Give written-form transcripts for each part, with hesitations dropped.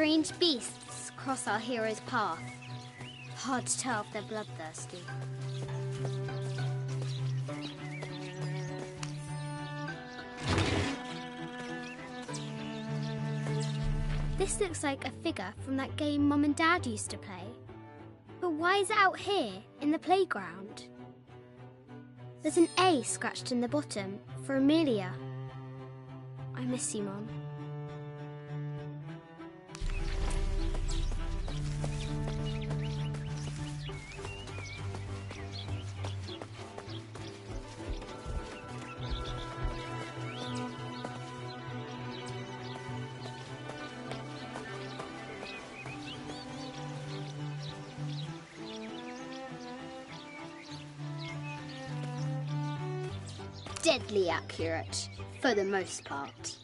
Strange beasts cross our hero's path. Hard to tell if they're bloodthirsty. This looks like a figure from that game Mum and Dad used to play. But why is it out here, in the playground? There's an A scratched in the bottom for Amelia. I miss you, Mum. Deadly accurate, for the most part.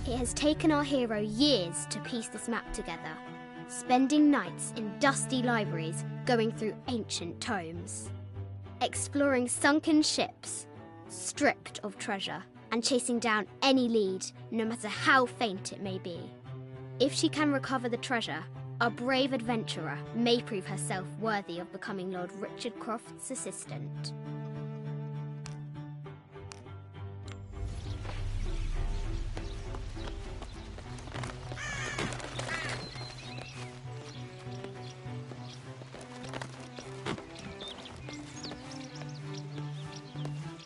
It has taken our hero years to piece this map together, spending nights in dusty libraries going through ancient tomes, exploring sunken ships, stripped of treasure, and chasing down any lead, no matter how faint it may be. If she can recover the treasure, our brave adventurer may prove herself worthy of becoming Lord Richard Croft's assistant.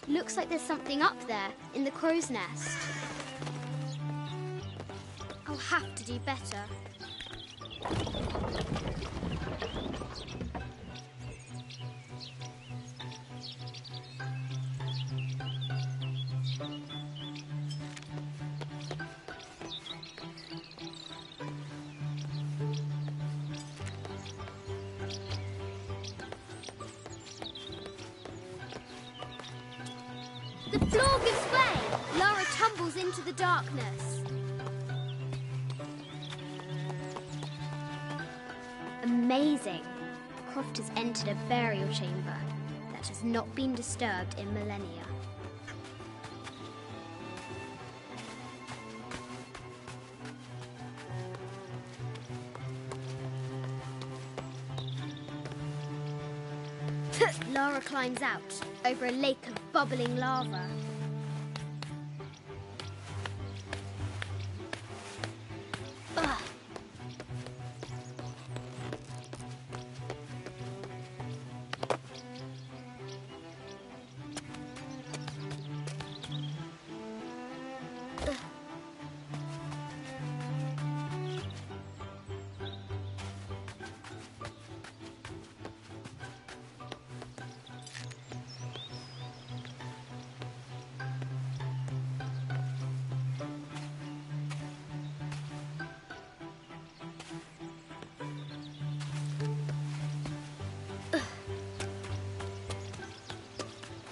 Looks like there's something up there in the crow's nest. I'll have to do better. The floor gives way! Lara tumbles into the darkness. Amazing! Croft has entered a burial chamber that has not been disturbed in millennia. Lara climbs out over a lake of bubbling lava.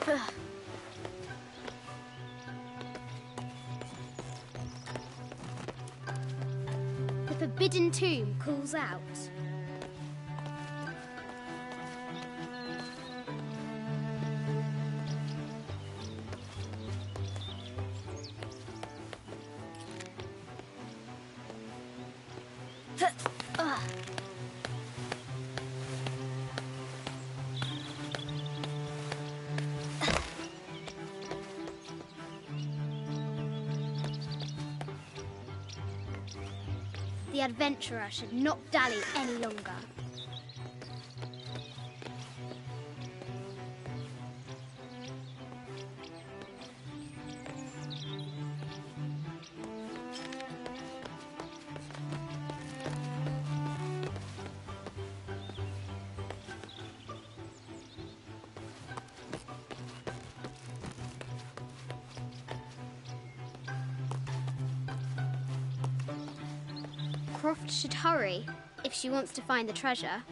Ugh. The forbidden tomb calls out. The adventurer should not dally any longer. Croft should hurry if she wants to find the treasure.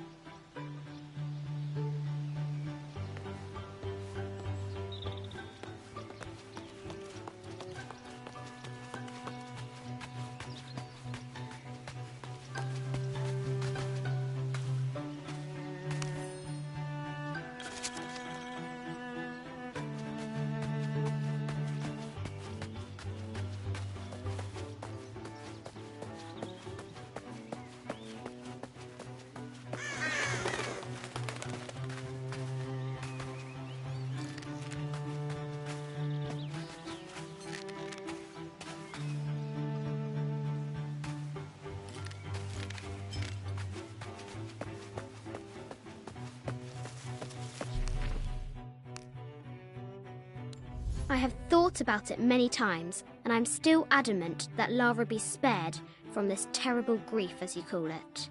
I have thought about it many times, and I'm still adamant that Lara be spared from this terrible grief, as you call it.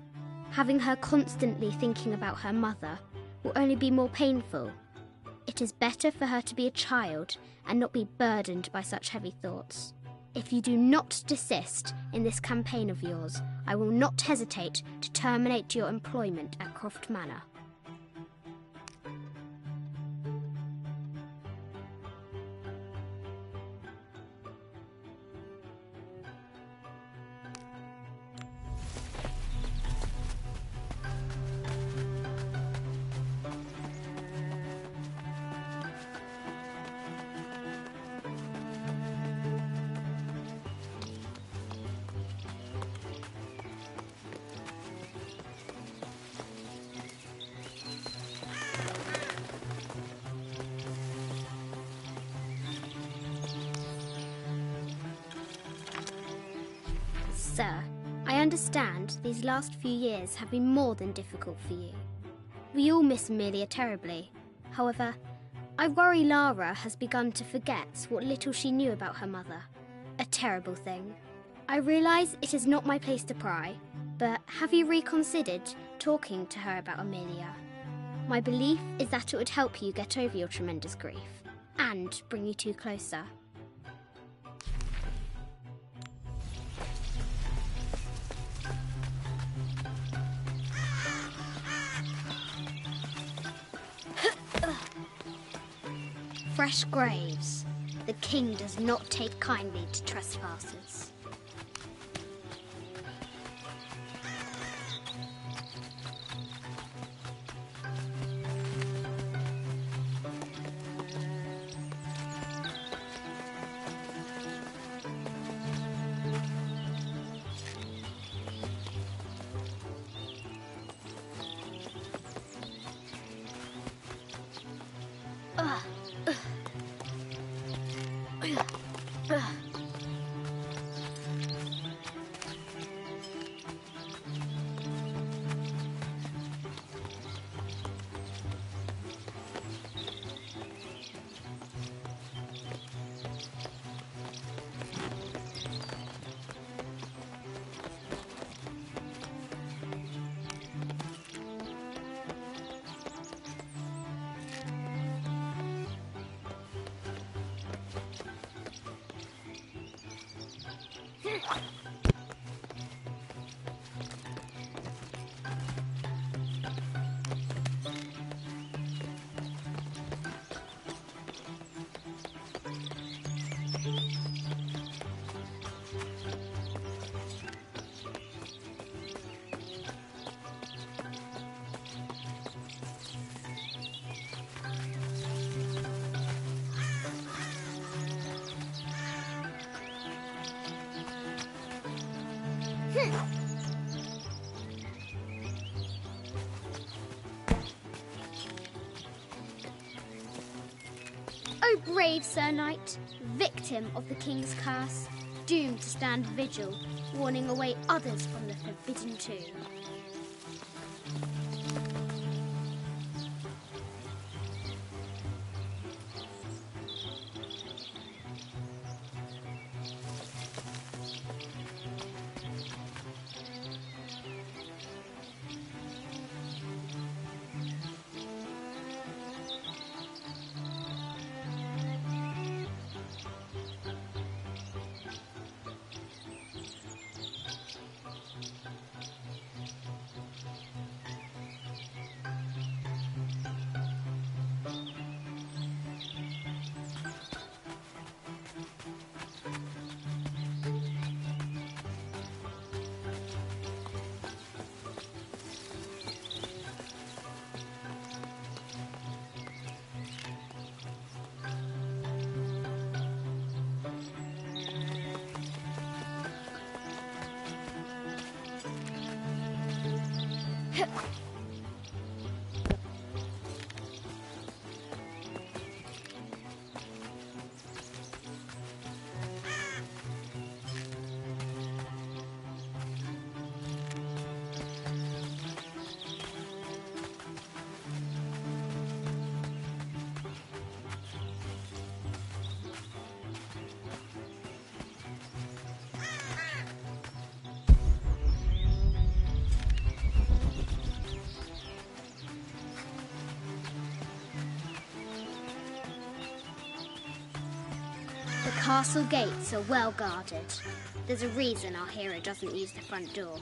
Having her constantly thinking about her mother will only be more painful. It is better for her to be a child and not be burdened by such heavy thoughts. If you do not desist in this campaign of yours, I will not hesitate to terminate your employment at Croft Manor. Sir, I understand these last few years have been more than difficult for you. We all miss Amelia terribly. However, I worry Lara has begun to forget what little she knew about her mother. A terrible thing. I realise it is not my place to pry, but have you reconsidered talking to her about Amelia? My belief is that it would help you get over your tremendous grief and bring you two closer. Fresh graves. The king does not take kindly to trespassers. O brave Sir Knight, victim of the king's curse, doomed to stand vigil, warning away others from the forbidden tomb. castle gates are well guarded. There's a reason our hero doesn't use the front door.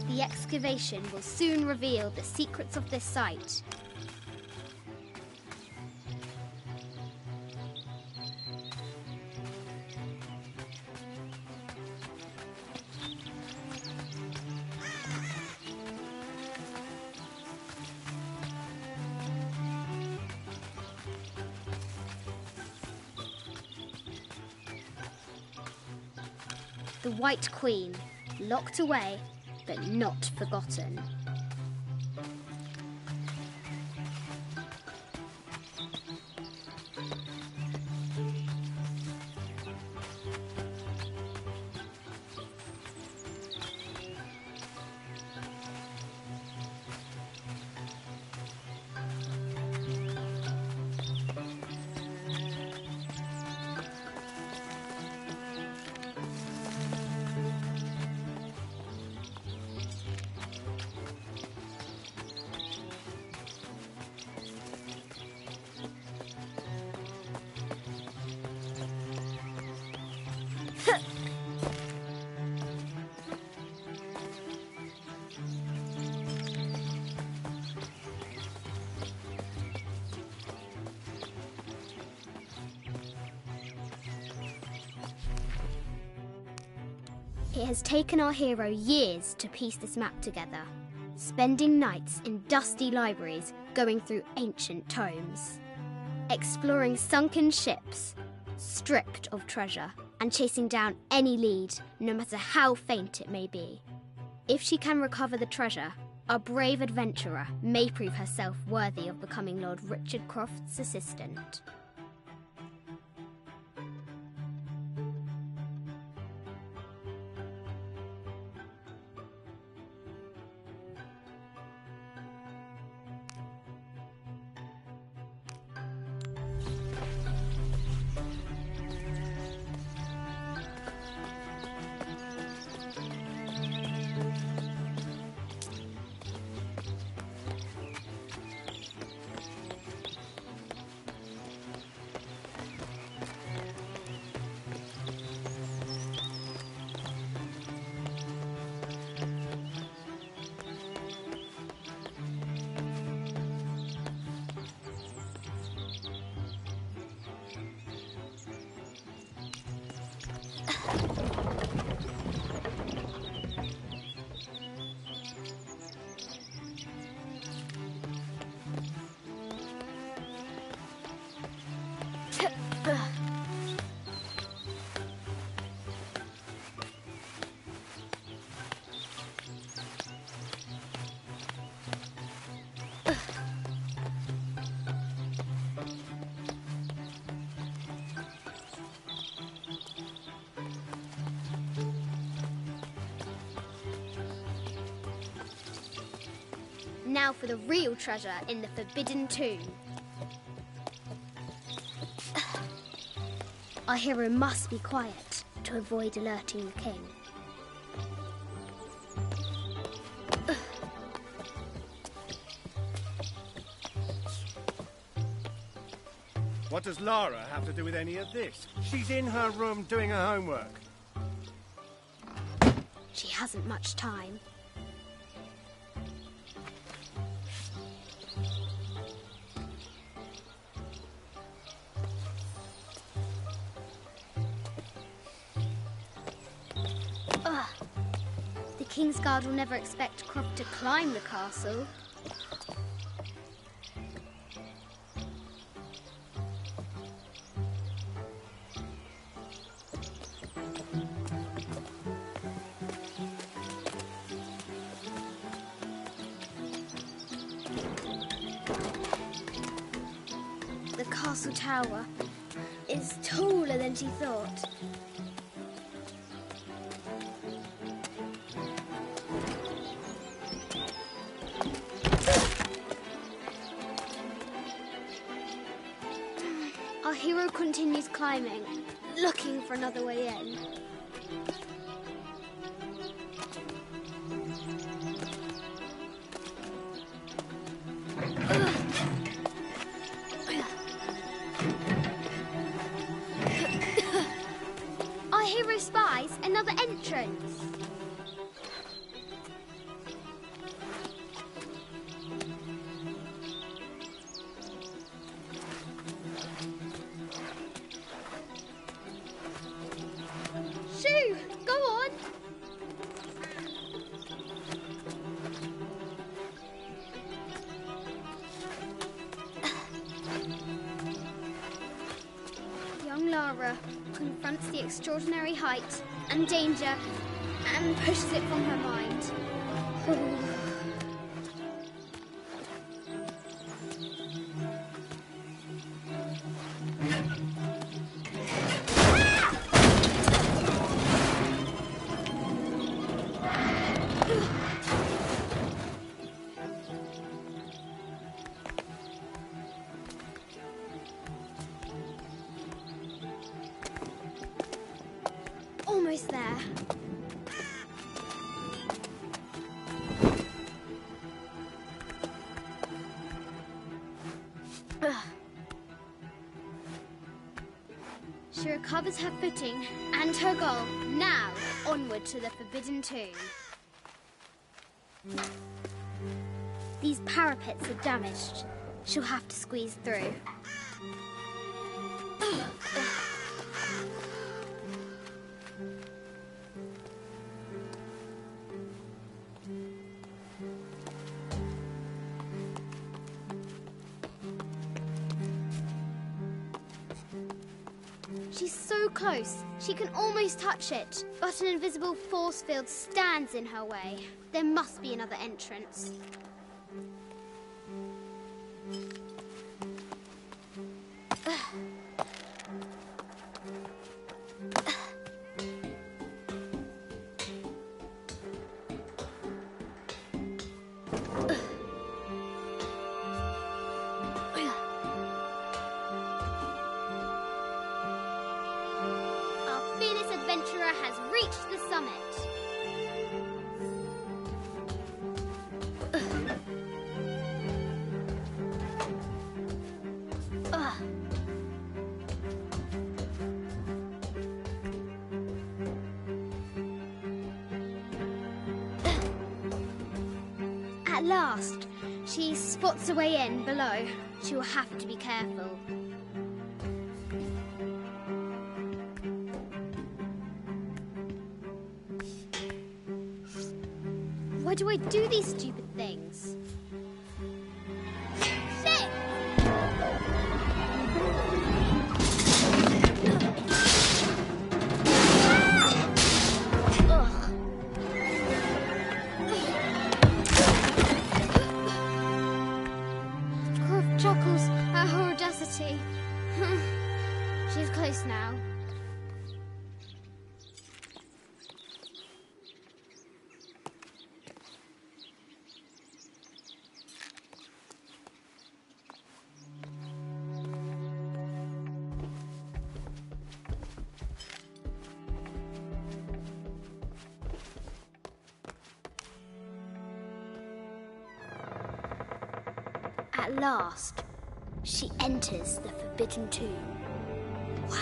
The excavation will soon reveal the secrets of this site. The White Queen, locked away, but not forgotten. It has taken our hero years to piece this map together, spending nights in dusty libraries going through ancient tomes, exploring sunken ships, stripped of treasure, and chasing down any lead, no matter how faint it may be. If she can recover the treasure, our brave adventurer may prove herself worthy of becoming Lord Richard Croft's assistant. Now for the real treasure in the Forbidden Tomb. Our hero must be quiet to avoid alerting the king. What does Lara have to do with any of this? She's in her room doing her homework. She hasn't much time. The Kingsguard will never expect Croft to climb the castle. The castle tower is taller than she thought. Our hero continues climbing, looking for another way in. Our hero spies another entrance. Shoo! Go on! Young Lara confronts the extraordinary height and danger and pushes it from her mind. Almost there. She recovers her footing and her goal. Now, onward to the Forbidden Tomb. These parapets are damaged. She'll have to squeeze through. She's so close, she can almost touch it, but an invisible force field stands in her way. There must be another entrance. Adventurer has reached the summit. At last, she spots a way in below. She will have to be careful. Why do I do these stupid things? Shit! Croft chuckles at her audacity. She's close now. At last, she enters the Forbidden Tomb. Wow!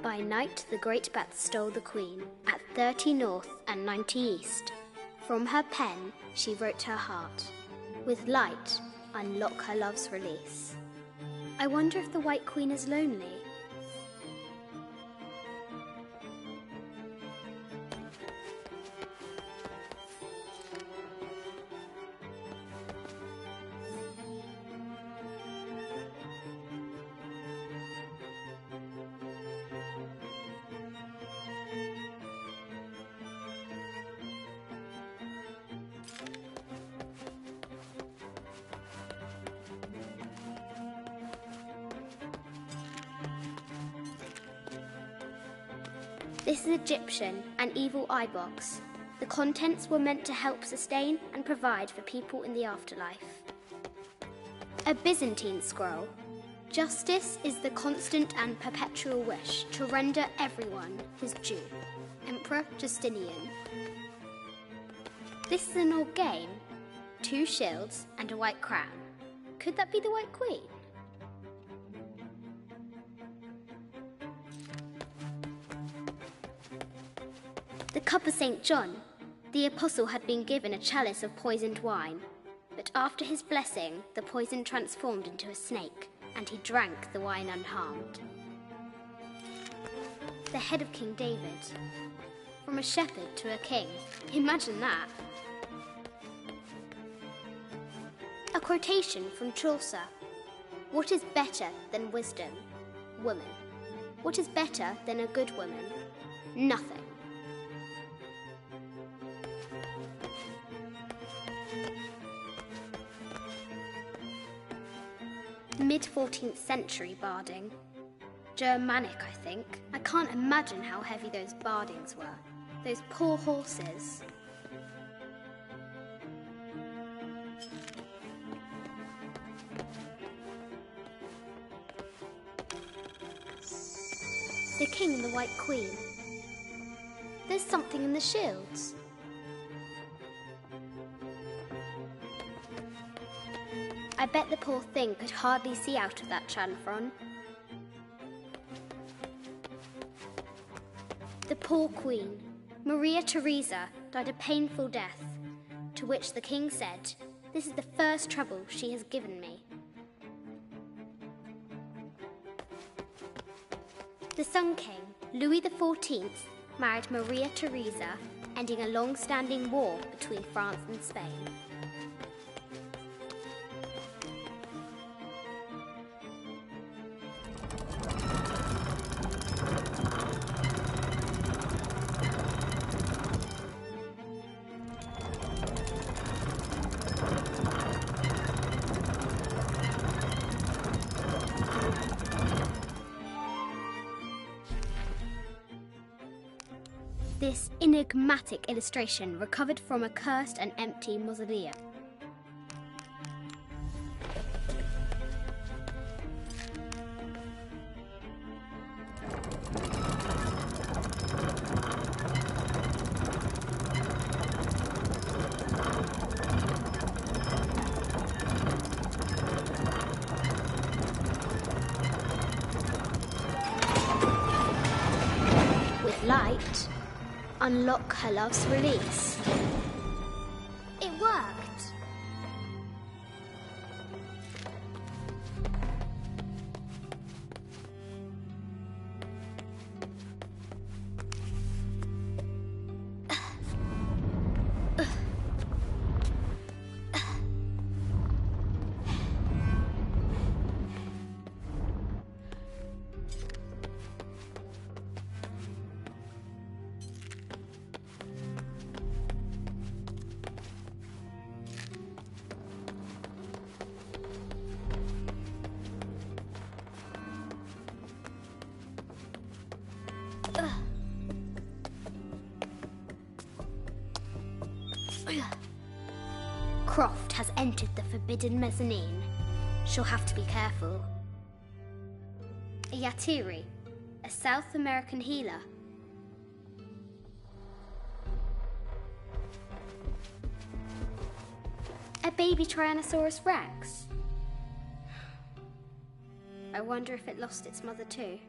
By night, the great bat stole the queen at 30 north and 90 east. From her pen, she wrote her heart. With light, unlock her love's release. I wonder if the White Queen is lonely. This is Egyptian, an evil eye box. The contents were meant to help sustain and provide for people in the afterlife. A Byzantine scroll. Justice is the constant and perpetual wish to render everyone his due. Emperor Justinian. This is an old game. 2 shields and a white crown. Could that be the White Queen? The cup of St. John. The apostle had been given a chalice of poisoned wine, but after his blessing, the poison transformed into a snake, and he drank the wine unharmed. The head of King David. From a shepherd to a king. Imagine that. A quotation from Chaucer. What is better than wisdom? Woman. What is better than a good woman? Nothing. Mid-14th century barding. Germanic, I think. I can't imagine how heavy those bardings were. Those poor horses. The king and the White Queen. There's something in the shields. I bet the poor thing could hardly see out of that chanfron. The poor queen, Maria Theresa, died a painful death, to which the king said, "This is the first trouble she has given me." The Sun King, Louis XIV, married Maria Theresa, ending a long-standing war between France and Spain. This enigmatic illustration recovered from a cursed and empty mausoleum. With light, unlock her love's release. It worked! has entered the forbidden mezzanine. She'll have to be careful. A Yatiri, a South American healer. A baby Tyrannosaurus Rex. I wonder if it lost its mother too.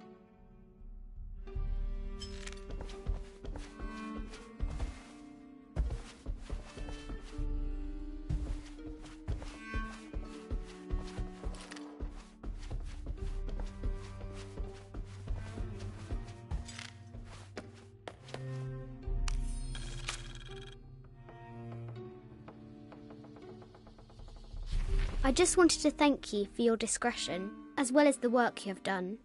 I just wanted to thank you for your discretion, as well as the work you have done.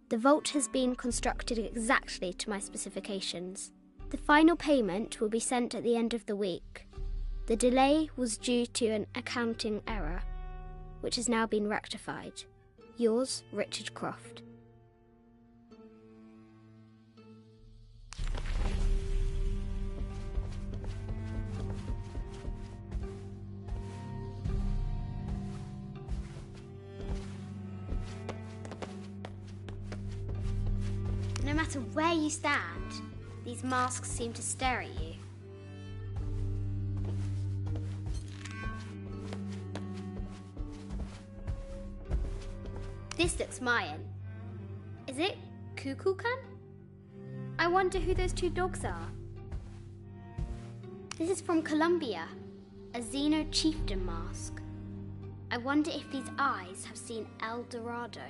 The vault has been constructed exactly to my specifications. The final payment will be sent at the end of the week. The delay was due to an accounting error, which has now been rectified. Yours, Richard Croft. No matter where you stand, these masks seem to stare at you. This looks Mayan. Is it Kukulkan? I wonder who those two dogs are. This is from Colombia, a Xeno chieftain mask. I wonder if these eyes have seen El Dorado.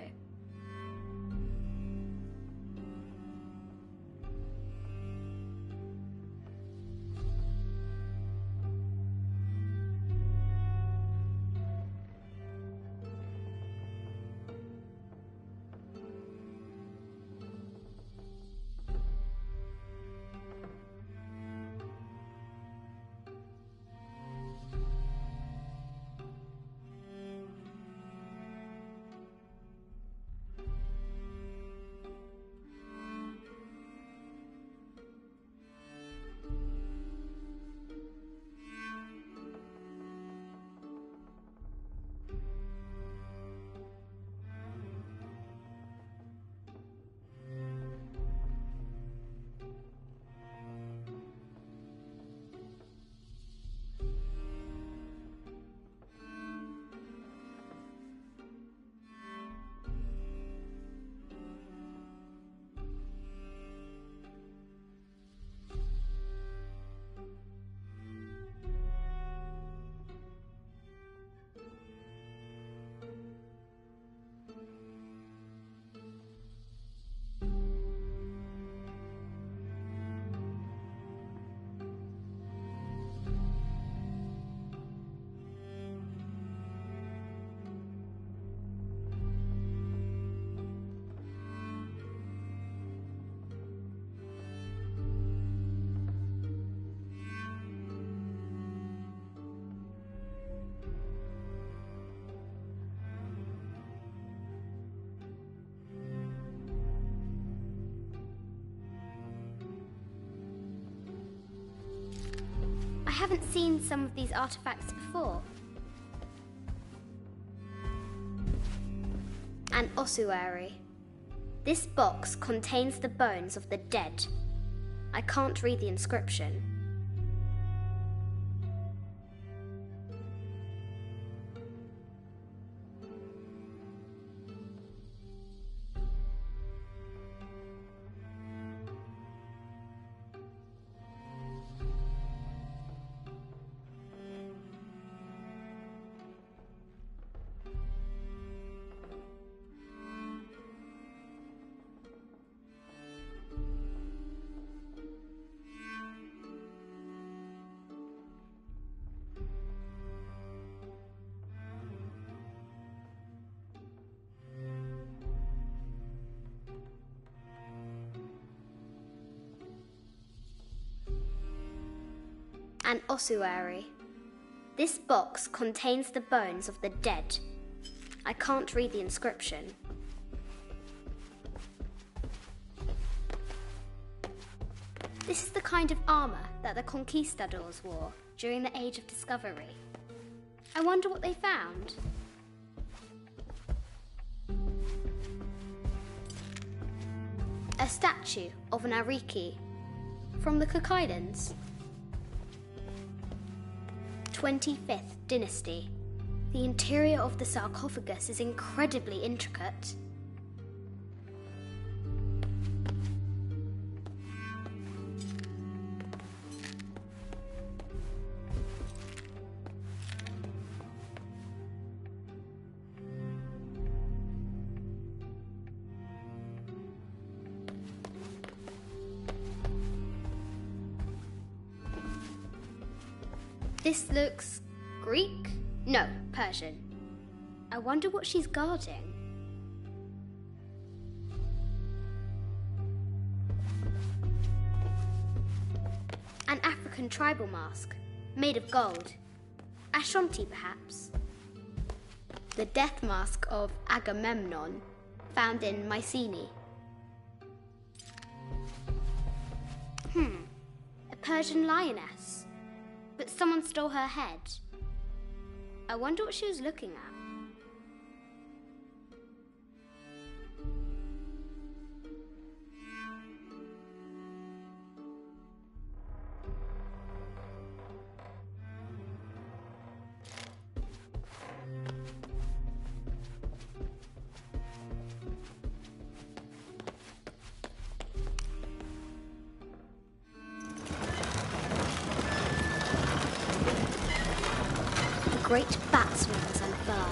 I haven't seen some of these artifacts before. An ossuary. This box contains the bones of the dead. I can't read the inscription. An ossuary. This box contains the bones of the dead. I can't read the inscription. This is the kind of armour that the conquistadors wore during the Age of Discovery. I wonder what they found. A statue of an Ariki from the Cook Islands. 25th Dynasty. The interior of the sarcophagus is incredibly intricate. This looks Greek? No, Persian. I wonder what she's guarding. An African tribal mask, made of gold. Ashanti, perhaps. The death mask of Agamemnon, found in Mycenae. A Persian lioness. But someone stole her head. I wonder what she was looking at. Great bat wings unfurl.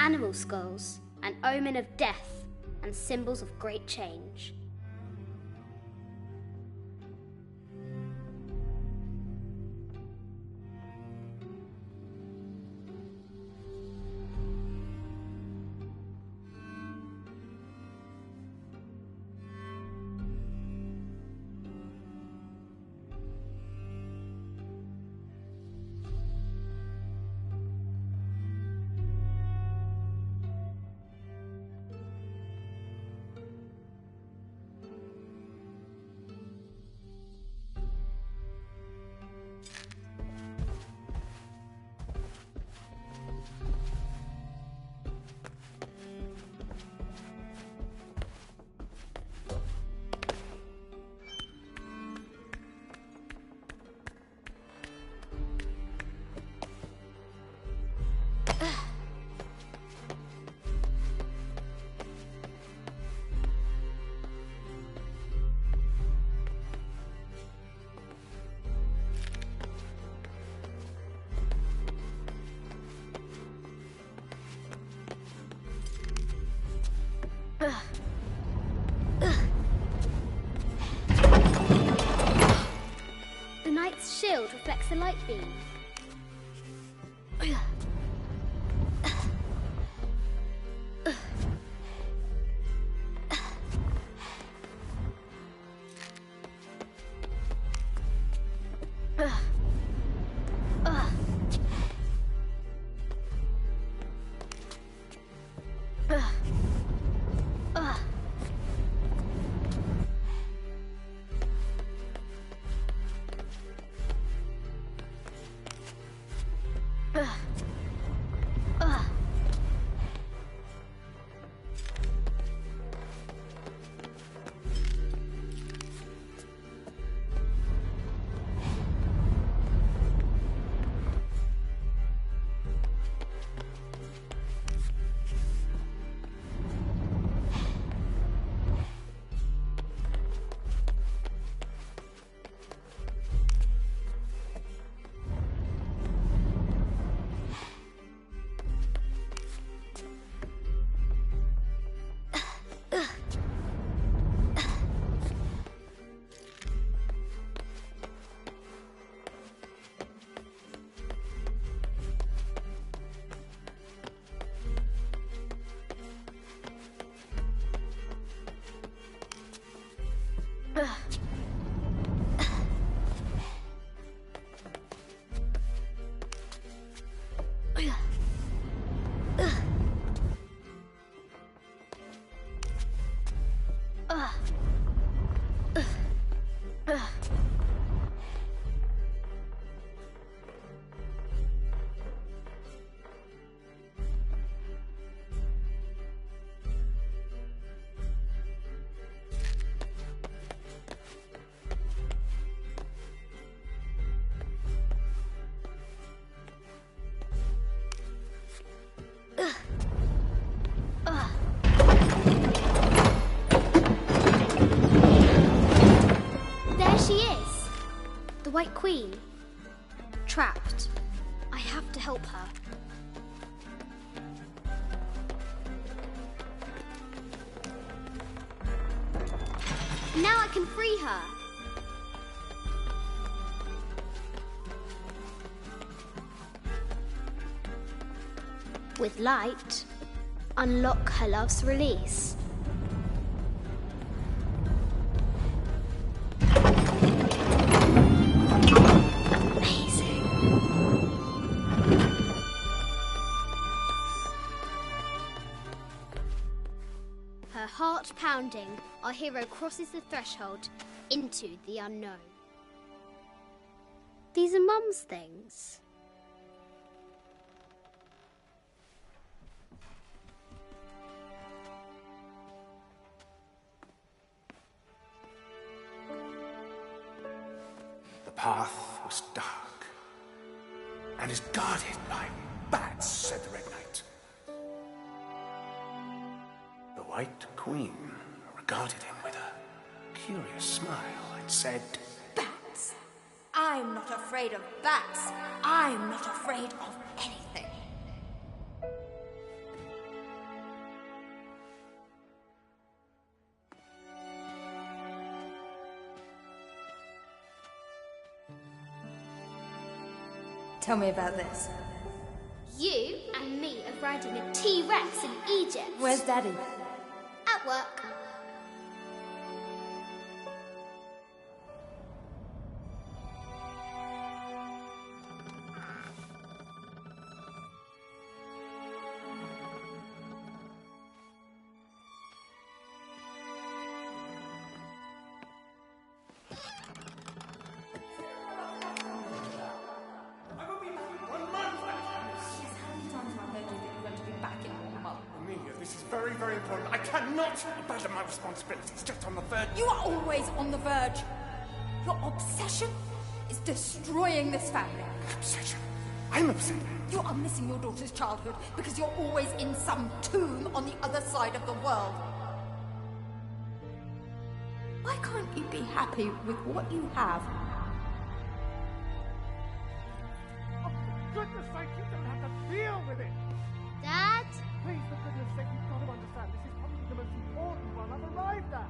Animal skulls, an omen of death and symbols of great change. The knight's shield reflects the light beam. White Queen. Trapped. I have to help her. Now I can free her. With light, unlock her love's release. Amazing. Her heart pounding, our hero crosses the threshold into the unknown. These are Mum's things. The path was dark and is guarded by bats, said the Red Knight. The White Queen regarded him with a curious smile and said, Bats? I'm not afraid of bats. I'm not afraid of anything. Tell me about this. You and me are riding a T-Rex in Egypt. Where's Daddy? At work. This is very, very important. I cannot abandon my responsibilities just on the verge. You are always on the verge. Your obsession is destroying this family. Obsession? I'm upset. You are missing your daughter's childhood because you're always in some tomb on the other side of the world. Why can't you be happy with what you have? Oh, for goodness sake, you don't have to deal with it. Dad? Please, for goodness sake, you've got to understand. This is probably the most important one I've arrived at.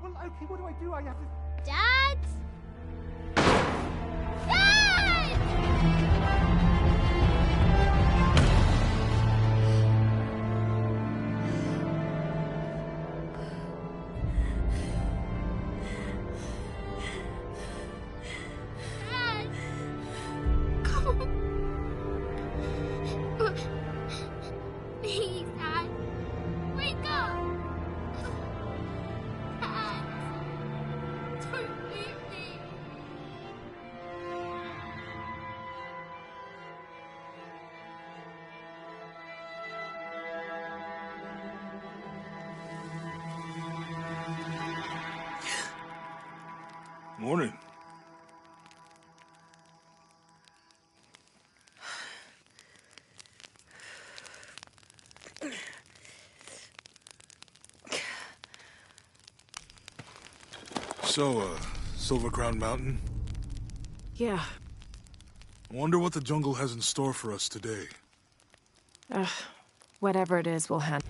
Well, okay, what do? I have to... Dad? Dad! Dad! Come on. Please, Dad. Wake up. Dad. Don't leave me. Morning. So, Silver Crown Mountain? Yeah. I wonder what the jungle has in store for us today. Whatever it is, we'll handle.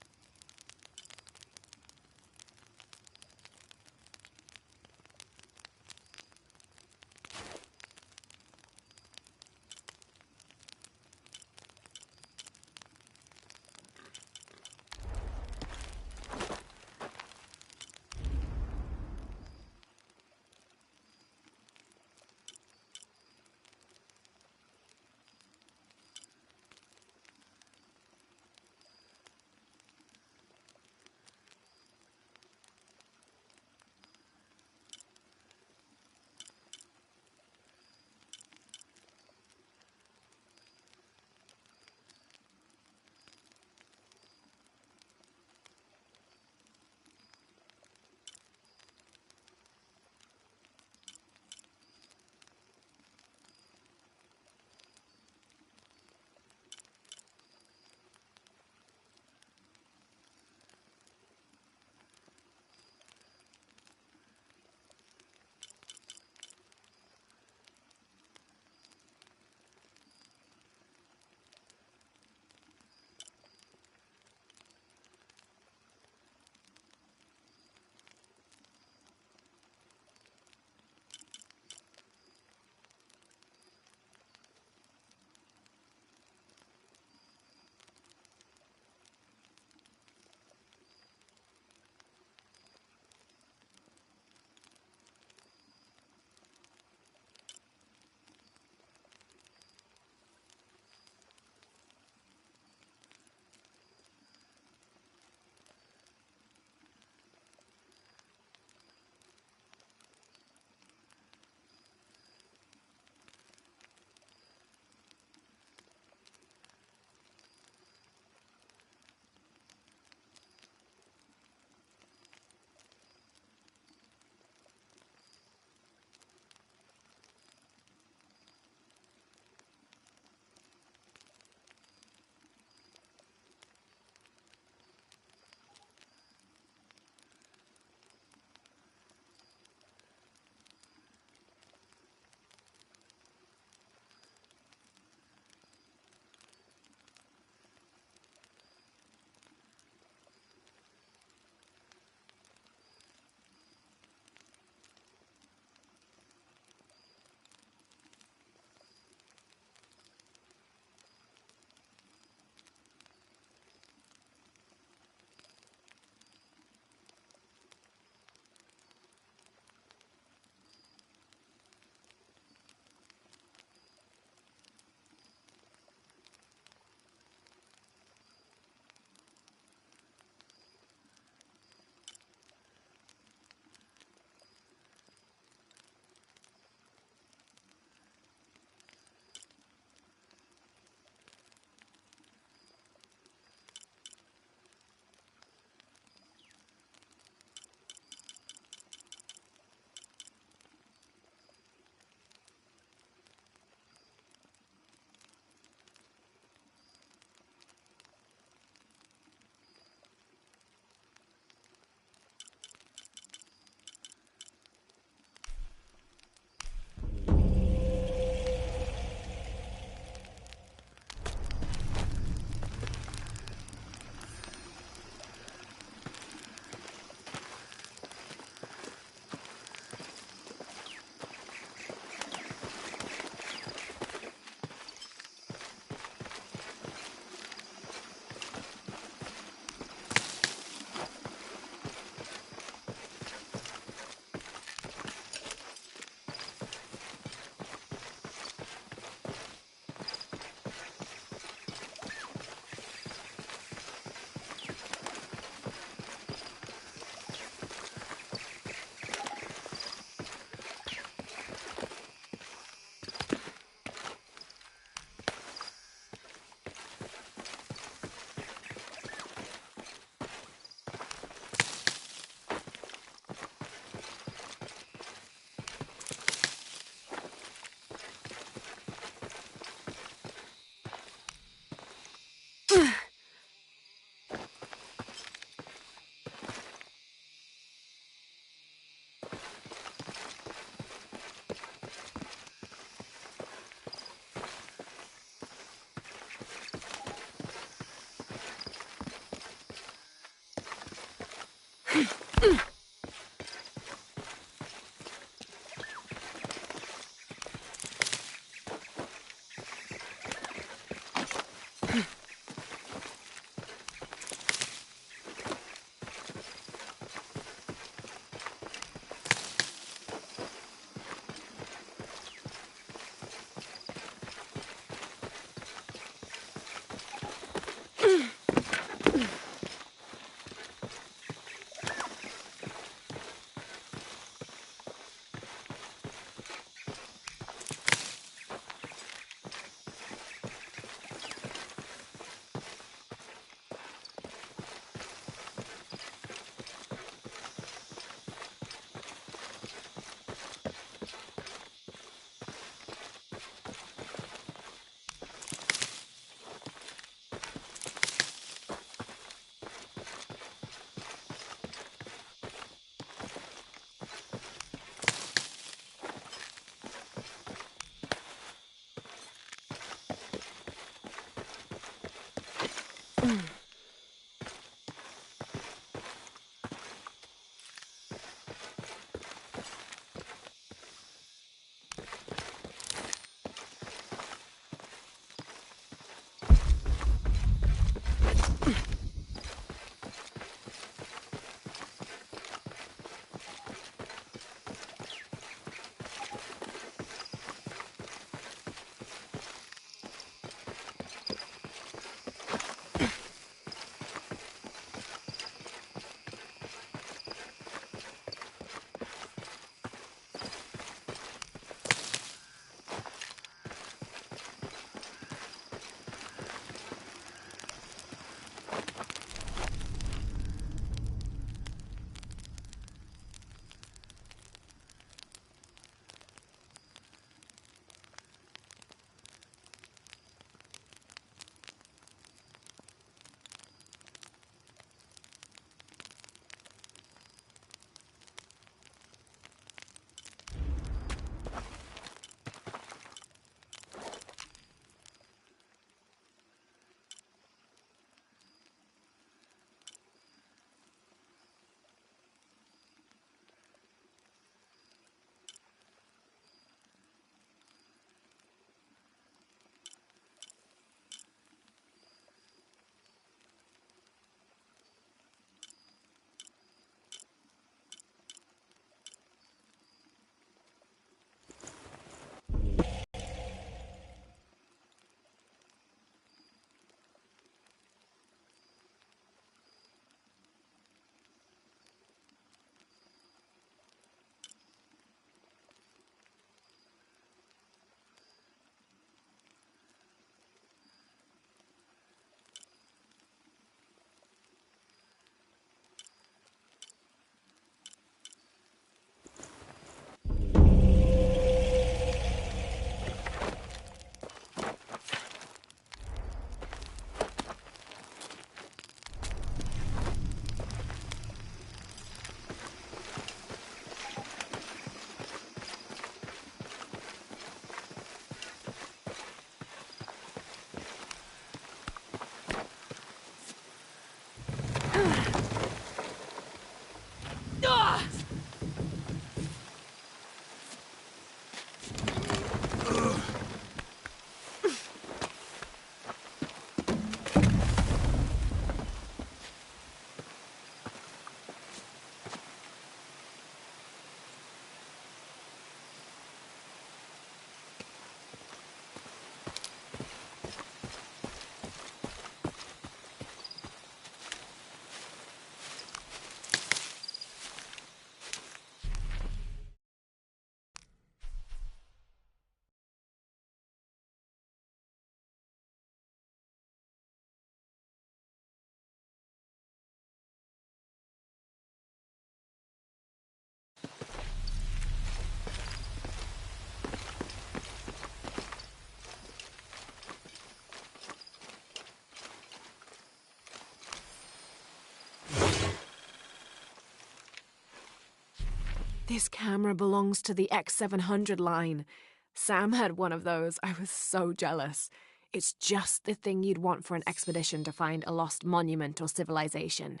This camera belongs to the X700 line. Sam had one of those. I was so jealous. It's just the thing you'd want for an expedition to find a lost monument or civilization.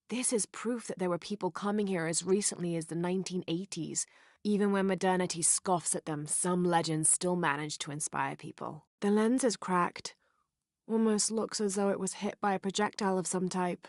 This is proof that there were people coming here as recently as the 1980s. Even when modernity scoffs at them, some legends still manage to inspire people. The lens is cracked. Almost looks as though it was hit by a projectile of some type.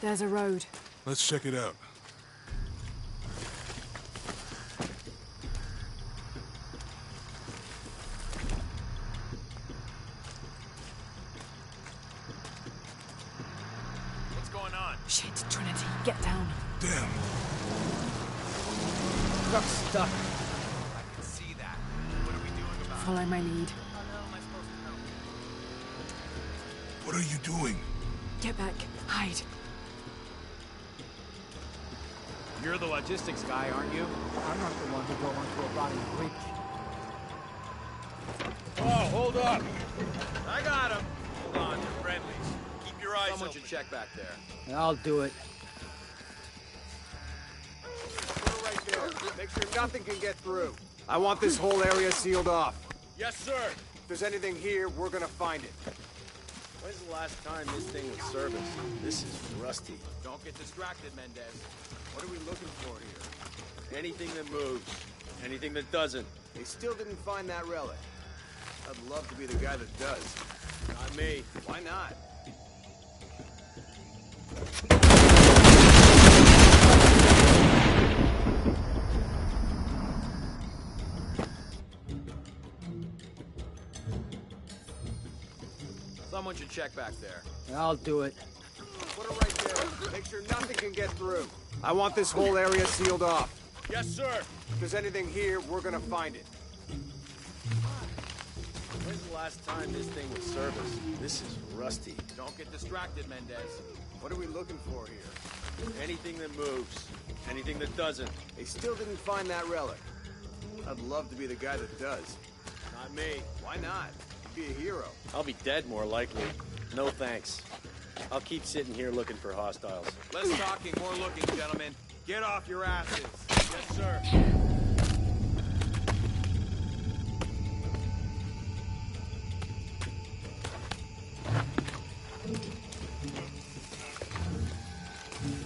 There's a road. Let's check it out. What's going on? Shit, Trinity, get down. Damn. Truck's stuck. I can see that. What are we doing about it? Follow my lead. How the hell am I supposed to know? What are you doing? Get back. Hide. You're the logistics guy, aren't you? I'm not the one who drove onto a rotting bridge. Oh, hold up! I got him! Hold on, they're friendlies. Keep your eyes open. Someone should check back there. I'll do it. Put it right there. Make sure nothing can get through. I want this whole area sealed off. Yes, sir! If there's anything here, we're gonna find it. When's the last time this thing was serviced? This is rusty. Don't get distracted, Mendez. What are we looking for here? Anything that moves, anything that doesn't. They still didn't find that relic. I'd love to be the guy that does. Not me. Why not? Someone should check back there. I'll do it. Put it right there. Make sure nothing can get through. I want this whole area sealed off. Yes, sir! If there's anything here, we're gonna find it. When's the last time this thing was serviced? This is rusty. Don't get distracted, Mendez. What are we looking for here? Anything that moves, anything that doesn't. They still didn't find that relic. I'd love to be the guy that does. Not me. Why not? You'd be a hero. I'll be dead more likely. No thanks. I'll keep sitting here looking for hostiles. Less talking, more looking, gentlemen. Get off your asses. Yes, sir.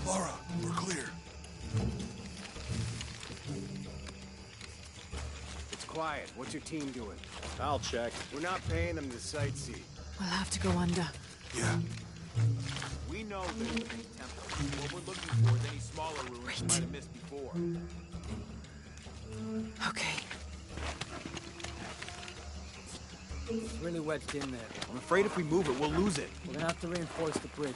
Laura, we're clear. It's quiet. What's your team doing? I'll check. We're not paying them to sightsee. We'll have to go under. Yeah. We know there's the main temple. What we're looking for is any smaller ruins we might have missed before. Okay. It's really wedged in there. I'm afraid if we move it, we'll lose it. We're gonna have to reinforce the bridge.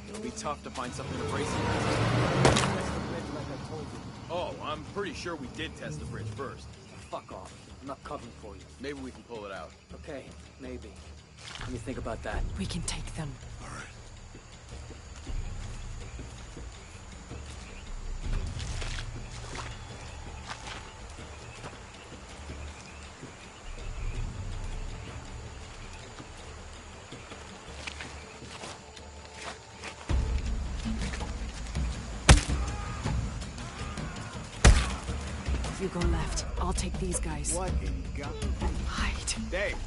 It'll be tough to find something to brace it Test the bridge like I told you. Oh, I'm pretty sure we did test the bridge first. Fuck off. I'm not covering for you. Maybe we can pull it out. Okay, maybe. Let me think about that. We can take them. All right. If you go left, I'll take these guys. What in God? Hide. Dave,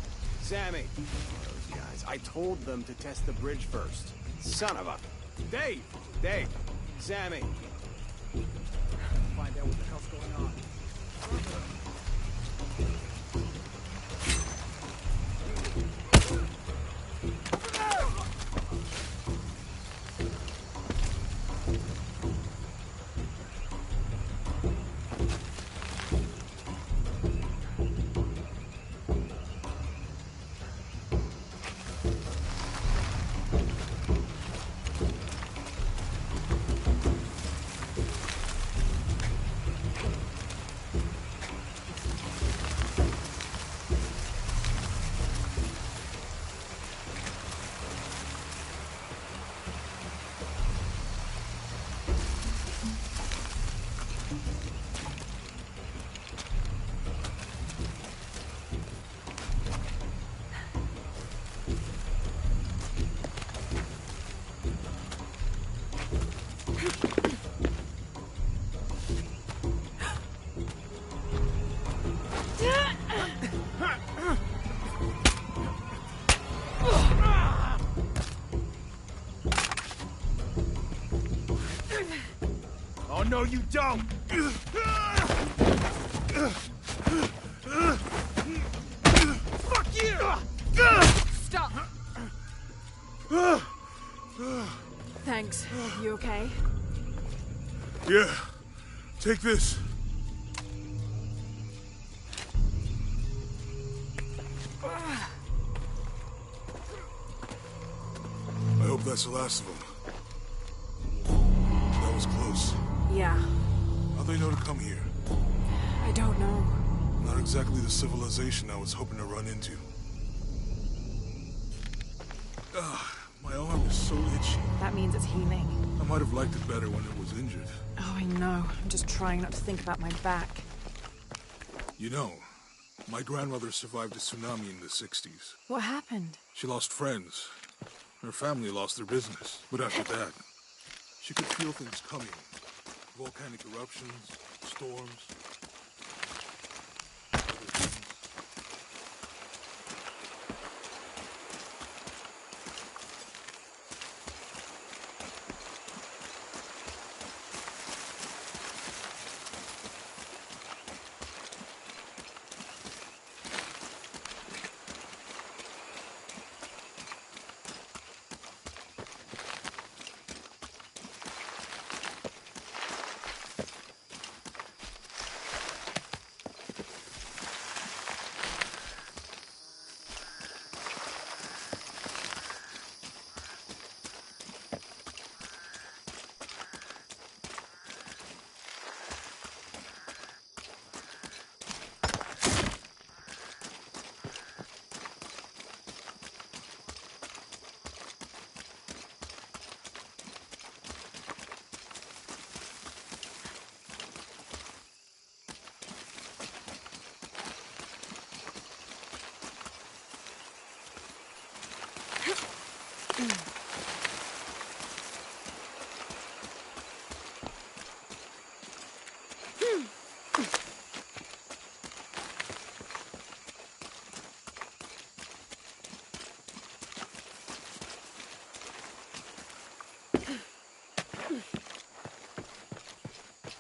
Sammy, those guys. I told them to test the bridge first. Son of a... Dave, Sammy. Find out what the hell's going on. Oh, no, you don't! Fuck you! Stop! Thanks. You okay? Yeah. Take this. I hope that's the last of them. That was close. Yeah, How'd they know to come here? I don't know. Not exactly the civilization I was hoping to run into. My arm is so itchy. That means it's healing. I might have liked it better when it was injured. Oh, I know. I'm just trying not to think about my back. You know, my grandmother survived a tsunami in the 60s. What happened? She lost friends. Her family lost their business. But after that, she could feel things coming. Volcanic eruptions, storms.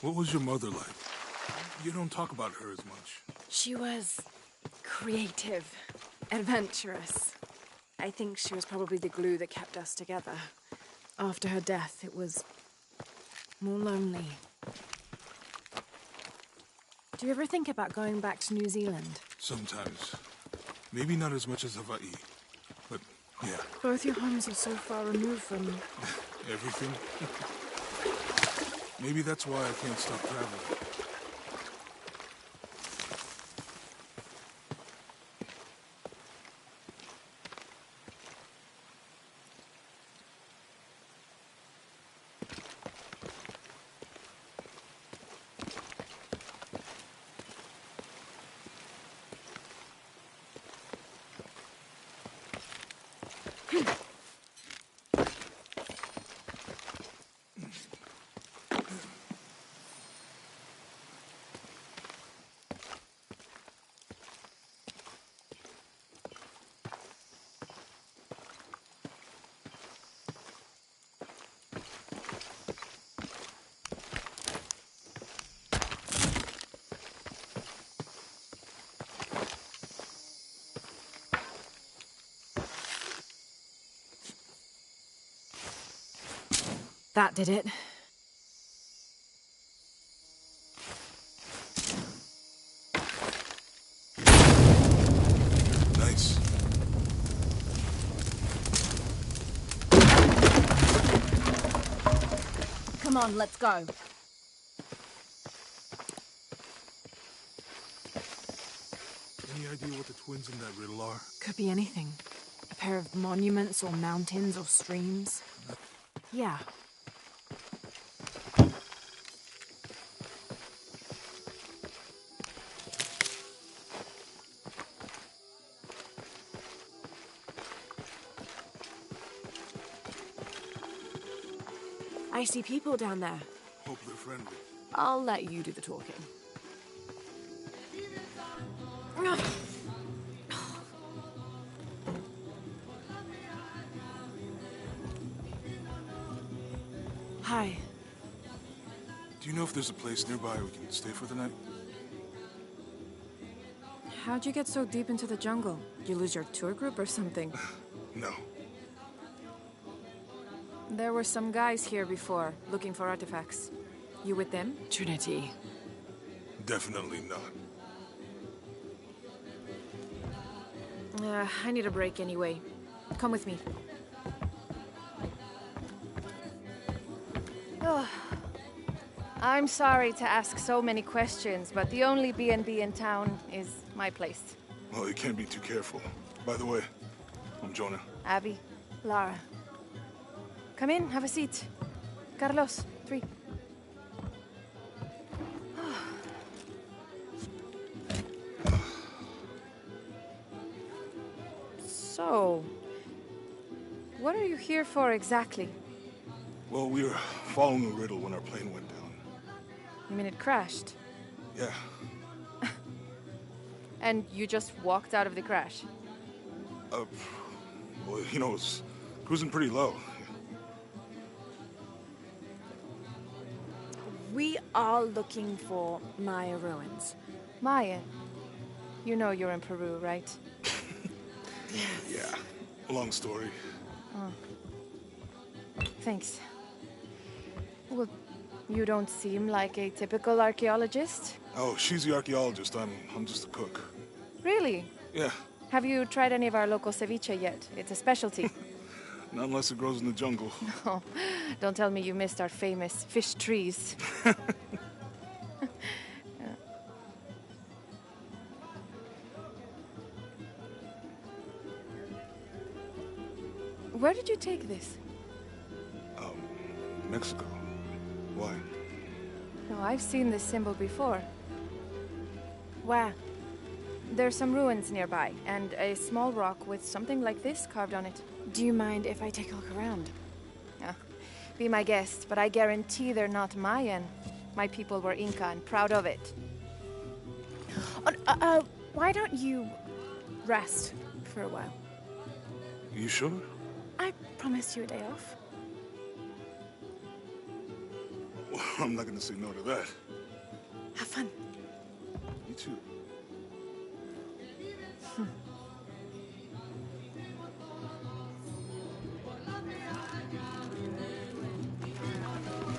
What was your mother like? You don't talk about her as much. She was creative, adventurous. I think she was probably the glue that kept us together. After her death, it was more lonely. Do you ever think about going back to New Zealand? Sometimes. Maybe not as much as Hawaii. But, yeah. Both your homes are so far removed from... Everything. Maybe that's why I can't stop traveling. That did it. Nice. Come on, let's go. Any idea what the twins in that riddle are? Could be anything. A pair of monuments or mountains or streams. Yeah. I see people down there. Hope they're friendly. I'll let you do the talking. Hi. Do you know if there's a place nearby we can stay for the night? How'd you get so deep into the jungle? You lose your tour group or something? No. There were some guys here before, looking for artifacts. You with them? Trinity. Definitely not. I need a break anyway. Come with me. Oh, I'm sorry to ask so many questions, but the only B&B in town is my place. Well, you can't be too careful. By the way, I'm Jonah. Abby, Lara. Come in, have a seat. Carlos, 3. So, what are you here for exactly? Well, we were following a riddle when our plane went down. You mean it crashed? Yeah. And you just walked out of the crash? Well, you know, it's cruising pretty low. We are looking for Maya ruins. Maya, you know you're in Peru, right? Yeah. Long story. Thanks. Well, you don't seem like a typical archaeologist. Oh, she's the archaeologist. I'm just a cook. Really? Yeah. Have you tried any of our local ceviche yet? It's a specialty. Not unless it grows in the jungle. Oh, don't tell me you missed our famous fish trees. Where did you take this? Mexico. Why? No, I've seen this symbol before. Where? There's some ruins nearby, and a small rock with something like this carved on it. Do you mind if I take a look around? Be my guest, but I guarantee they're not Mayan. My people were Inca and proud of it. Why don't you rest for a while? You sure? I promised you a day off. Well, I'm not gonna say no to that. Have fun. You too.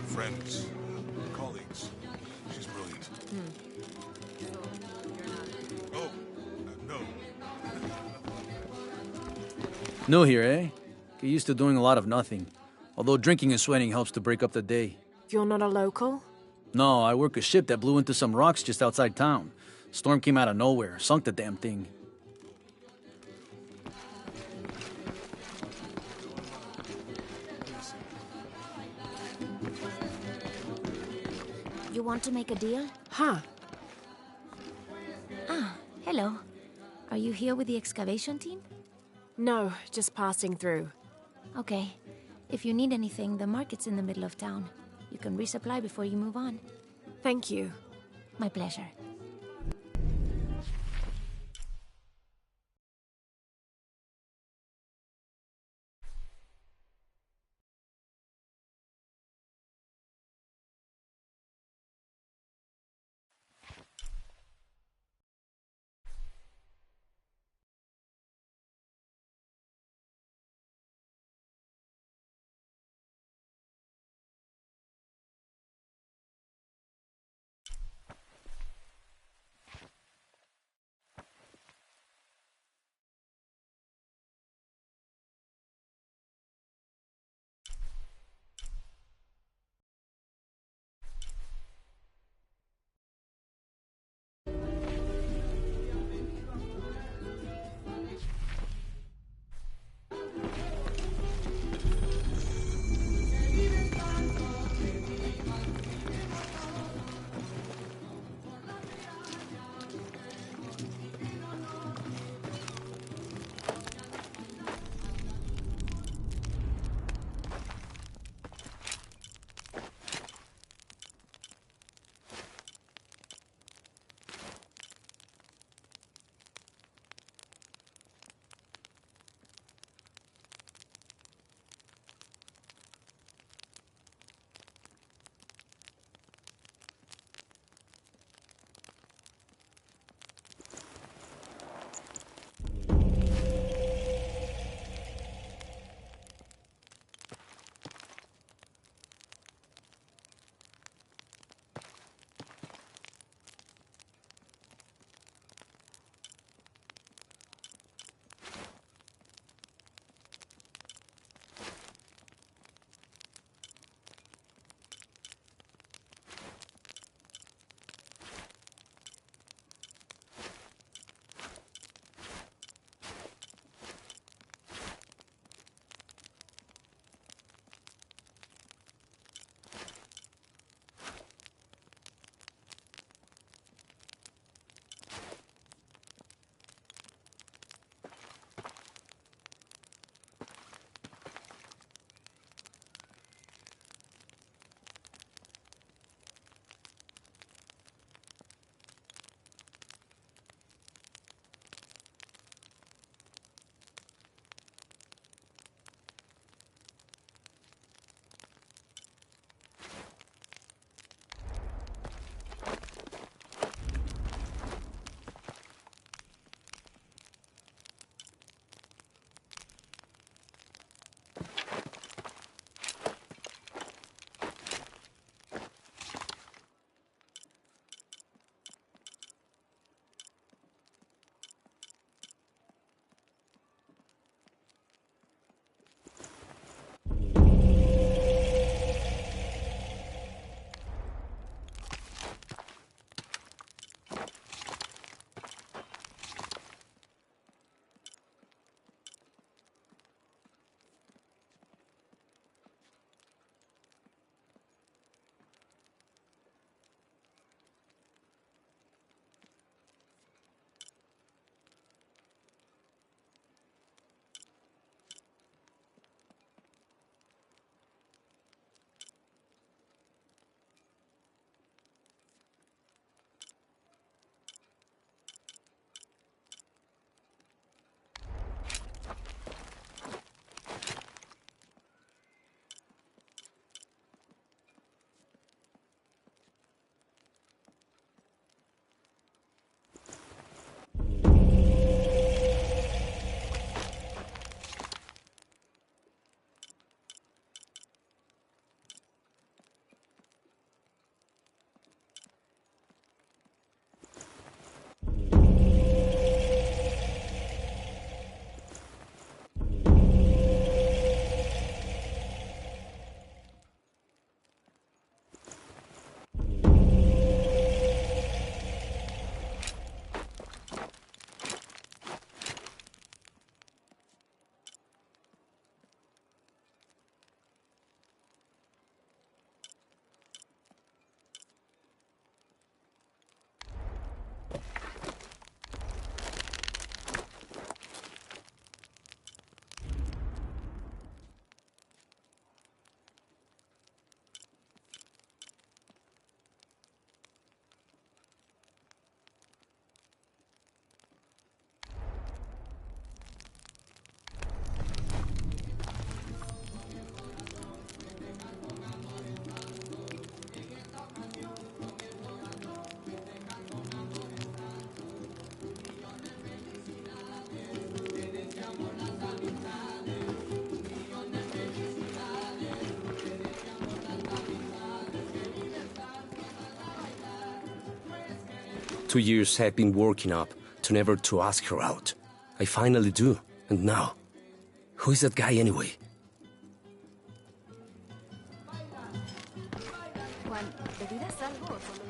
Friends, colleagues. She's brilliant. Oh, no. New here, eh? Get used to doing a lot of nothing. Although drinking and sweating helps to break up the day. You're not a local? No, I work a ship that blew into some rocks just outside town. Storm came out of nowhere, sunk the damn thing. You want to make a deal? Huh. Ah, hello. Are you here with the excavation team? No, just passing through. Okay. If you need anything, the market's in the middle of town. You can resupply before you move on. Thank you. My pleasure. 2 years I've been working up to never to ask her out. I finally do. And now, who is that guy anyway? Juan, ¿te dirás algo o solo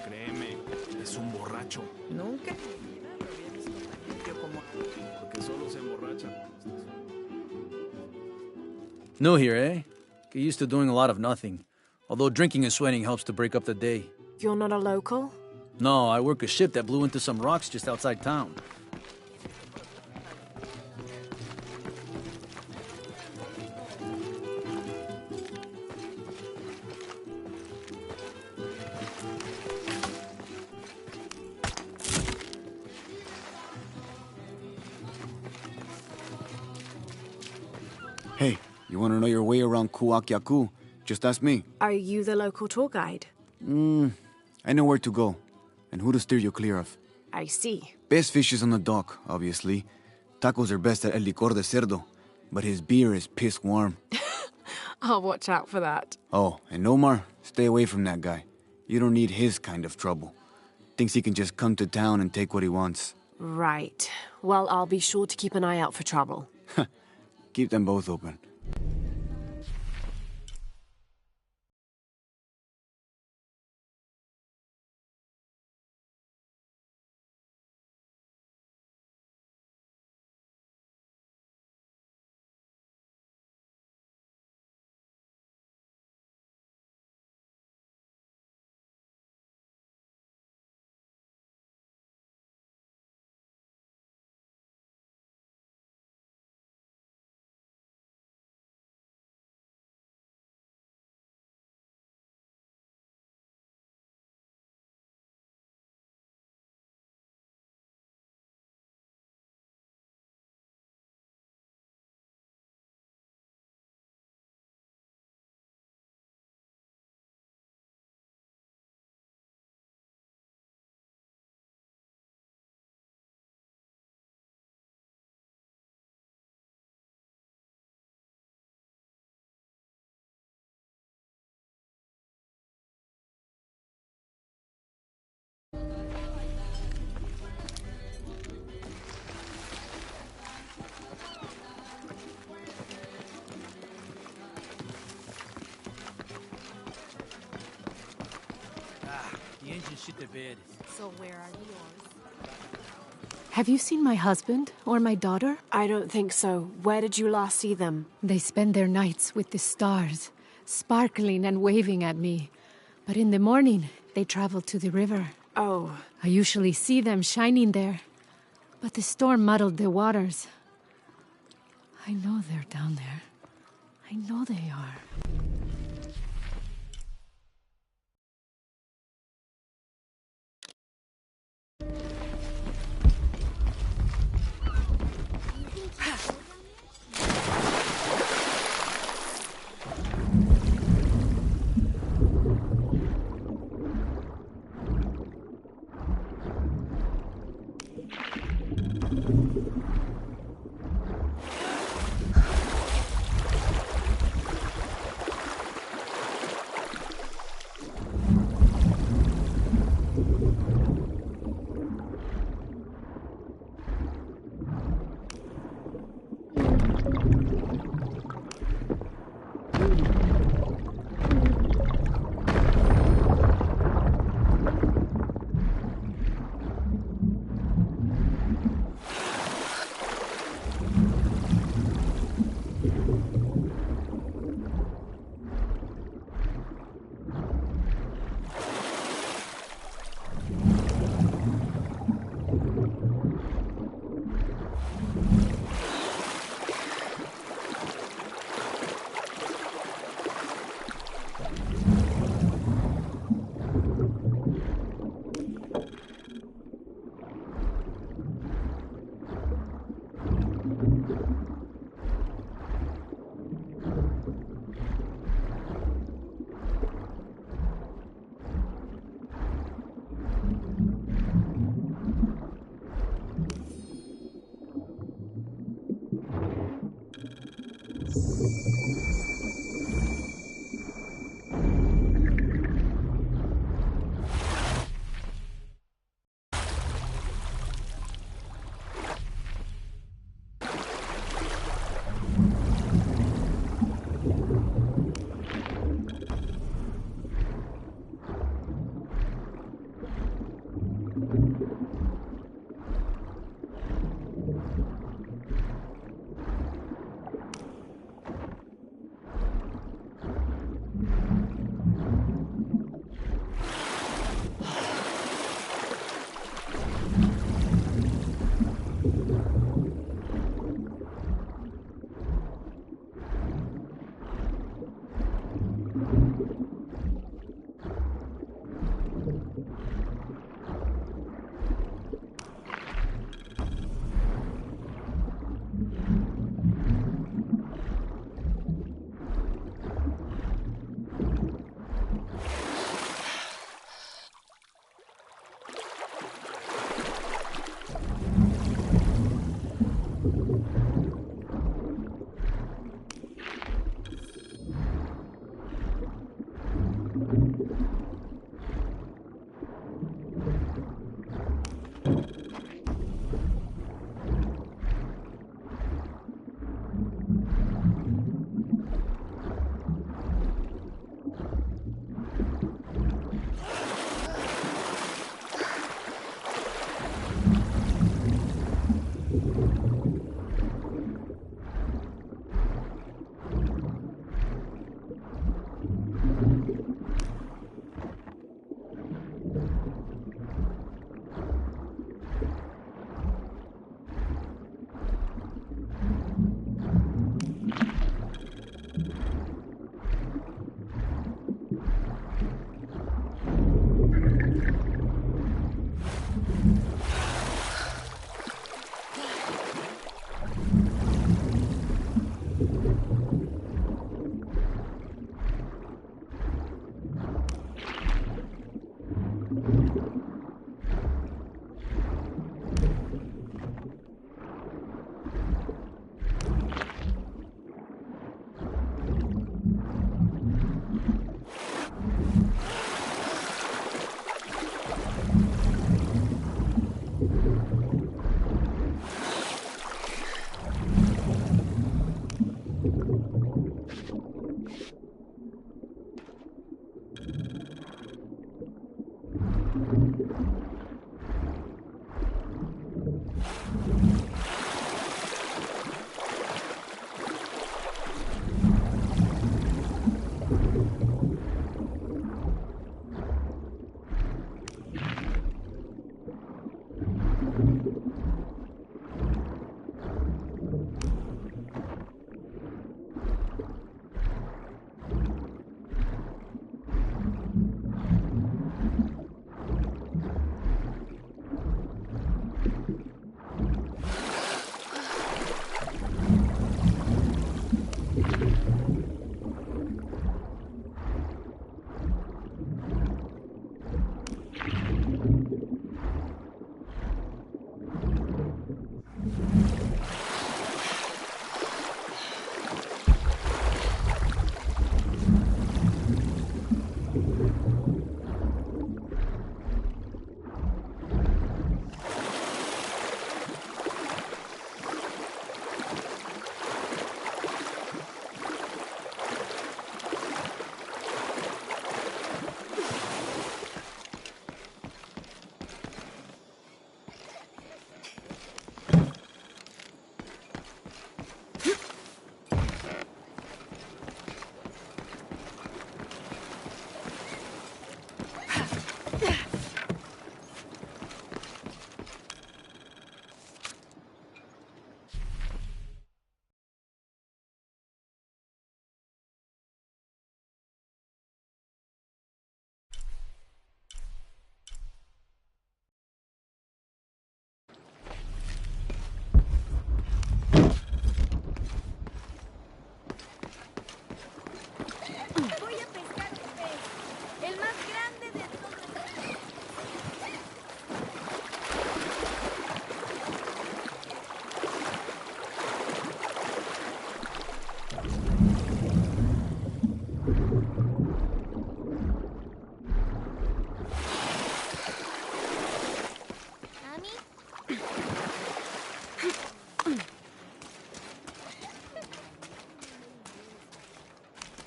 Créeme, es un borracho. Nunca. Porque solo se emborracha. New here, eh? Get used to doing a lot of nothing. Although drinking and sweating helps to break up the day. You're not a local? No, I work a ship that blew into some rocks just outside town. Hey, you want to know your way around Kuakyaku? Just ask me. Are you the local tour guide? I know where to go, and who to steer you clear of. I see. Best fish is on the dock, obviously. Tacos are best at El Licor de Cerdo, but his beer is piss warm. I'll watch out for that. Oh, and Omar, stay away from that guy. You don't need his kind of trouble. Thinks he can just come to town and take what he wants. Right. Well, I'll be sure to keep an eye out for trouble. Keep them both open. The engine shit the bed. So where are yours? Have you seen my husband or my daughter? I don't think so. Where did you last see them? They spend their nights with the stars, sparkling and waving at me. But in the morning, they travel to the river. Oh. I usually see them shining there. But the storm muddled the waters. I know they're down there. I know they are.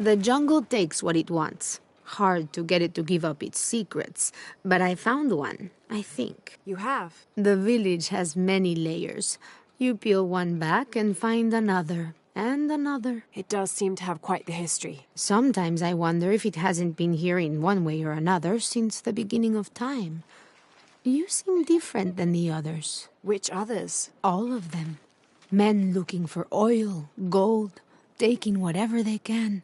The jungle takes what it wants. Hard to get it to give up its secrets, but I found one. I think. You have? The village has many layers. You peel one back and find another, and another. It does seem to have quite the history. Sometimes I wonder if it hasn't been here in one way or another since the beginning of time. You seem different than the others. Which others? All of them. Men looking for oil, gold, taking whatever they can.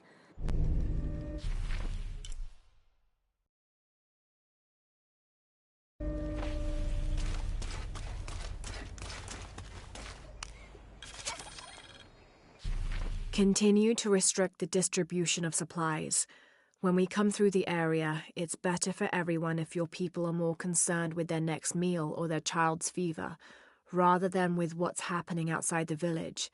Continue to restrict the distribution of supplies. When we come through the area, it's better for everyone if your people are more concerned with their next meal or their child's fever, rather than with what's happening outside the village.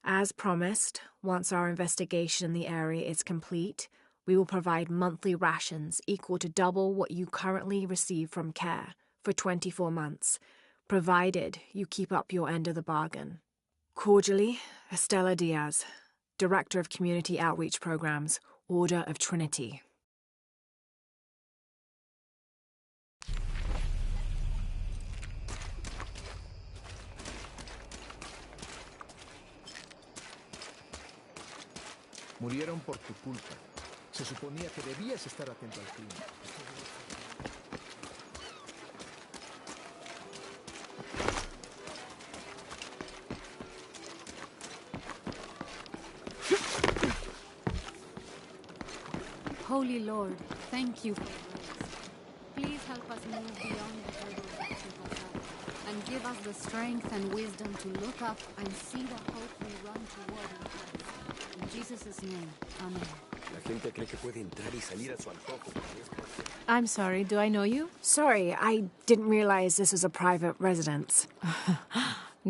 As promised, once our investigation in the area is complete, we will provide monthly rations equal to double what you currently receive from CARE for 24 months, provided you keep up your end of the bargain. Cordially, Estella Diaz, Director of Community Outreach Programs, Order of Trinity. Murieron por tu culpa. Se suponía que debías estar atento al crimen. Holy Lord, thank you for grace. Please help us move beyond the hurdles that trip us up, and give us the strength and wisdom to look up and see the hope we run toward in Christ. In Jesus' name, Amen. La gente cree que puede entrar y salir a su antojo. I'm sorry, do I know you? Sorry, I didn't realize this was a private residence.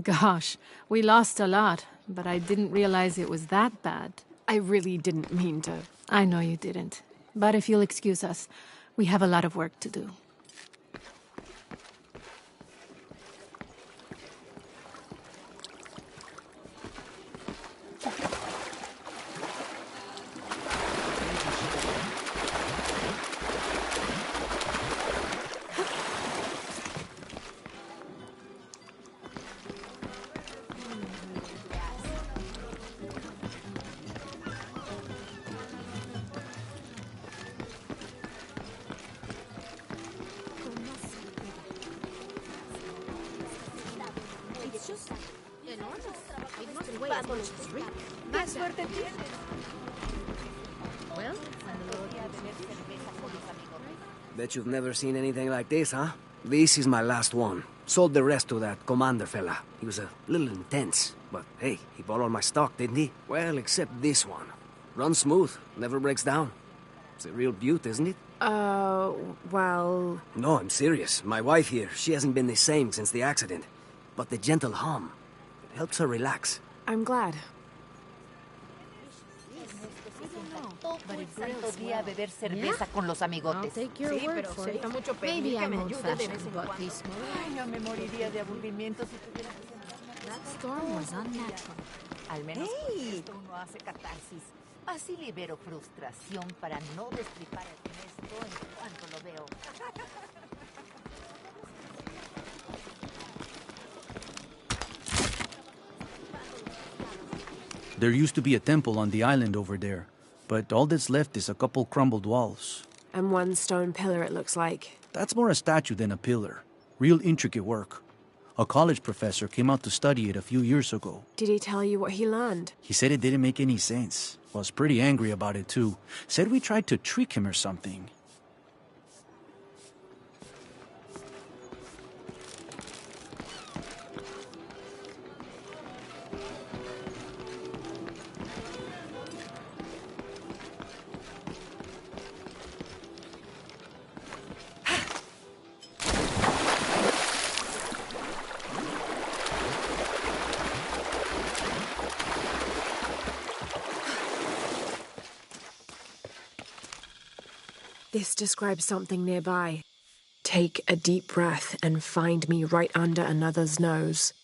Gosh, we lost a lot, but I didn't realize it was that bad. I really didn't mean to. I know you didn't. But if you'll excuse us, we have a lot of work to do. Más suerte tienes. Well, Bet you've never seen anything like this, huh? This is my last one. Sold the rest to that commander fella. He was a little intense, but hey, he bought all my stock, didn't he? Well, except this one. Runs smooth, never breaks down. It's a real beaut, isn't it? Well... No, I'm serious. My wife here, she hasn't been the same since the accident. But the gentle hum, it helps her relax. I'm glad. Santo día beber cerveza con los amigotes. Sí, pero sería mucho pedir que me ayude de vez en cuando. Ay, yo me moriría de aburrimiento si tuviera que hacer nada. That storm was unnatural. Al menos con esto uno hace catarsis. Así libero frustración para no destripar a Ernesto en cuanto lo veo. There used to be a temple on the island over there, but all that's left is a couple crumbled walls. And one stone pillar, it looks like. That's more a statue than a pillar. Real intricate work. A college professor came out to study it a few years ago. Did he tell you what he learned? He said it didn't make any sense. Was pretty angry about it too. Said we tried to trick him or something. This describes something nearby. Take a deep breath and find me right under another's nose.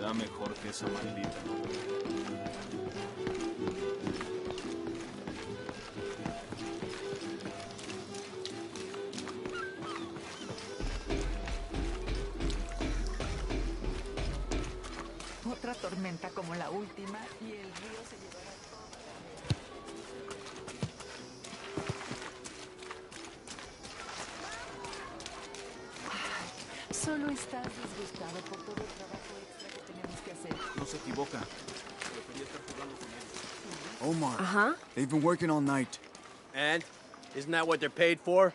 Está mejor que esa maldita. Otra tormenta como la última y el río se llevará todo. Ay, solo estás disgustado por todo el trabajo extra que tenemos que hacer. No se equivoca. Prefería estar jugando con ellos. Omar. Uh-huh. They've been working all night. And? Isn't that what they're paid for?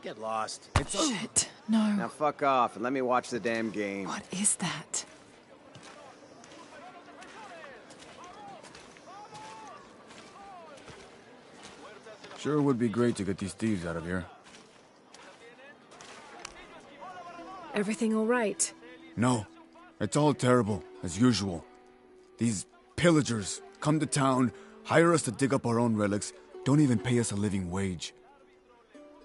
Get lost. Shit. No. Now fuck off and let me watch the damn game. What is that? Sure would be great to get these thieves out of here. Everything all right? No. It's all terrible, as usual. These pillagers come to town, hire us to dig up our own relics, don't even pay us a living wage.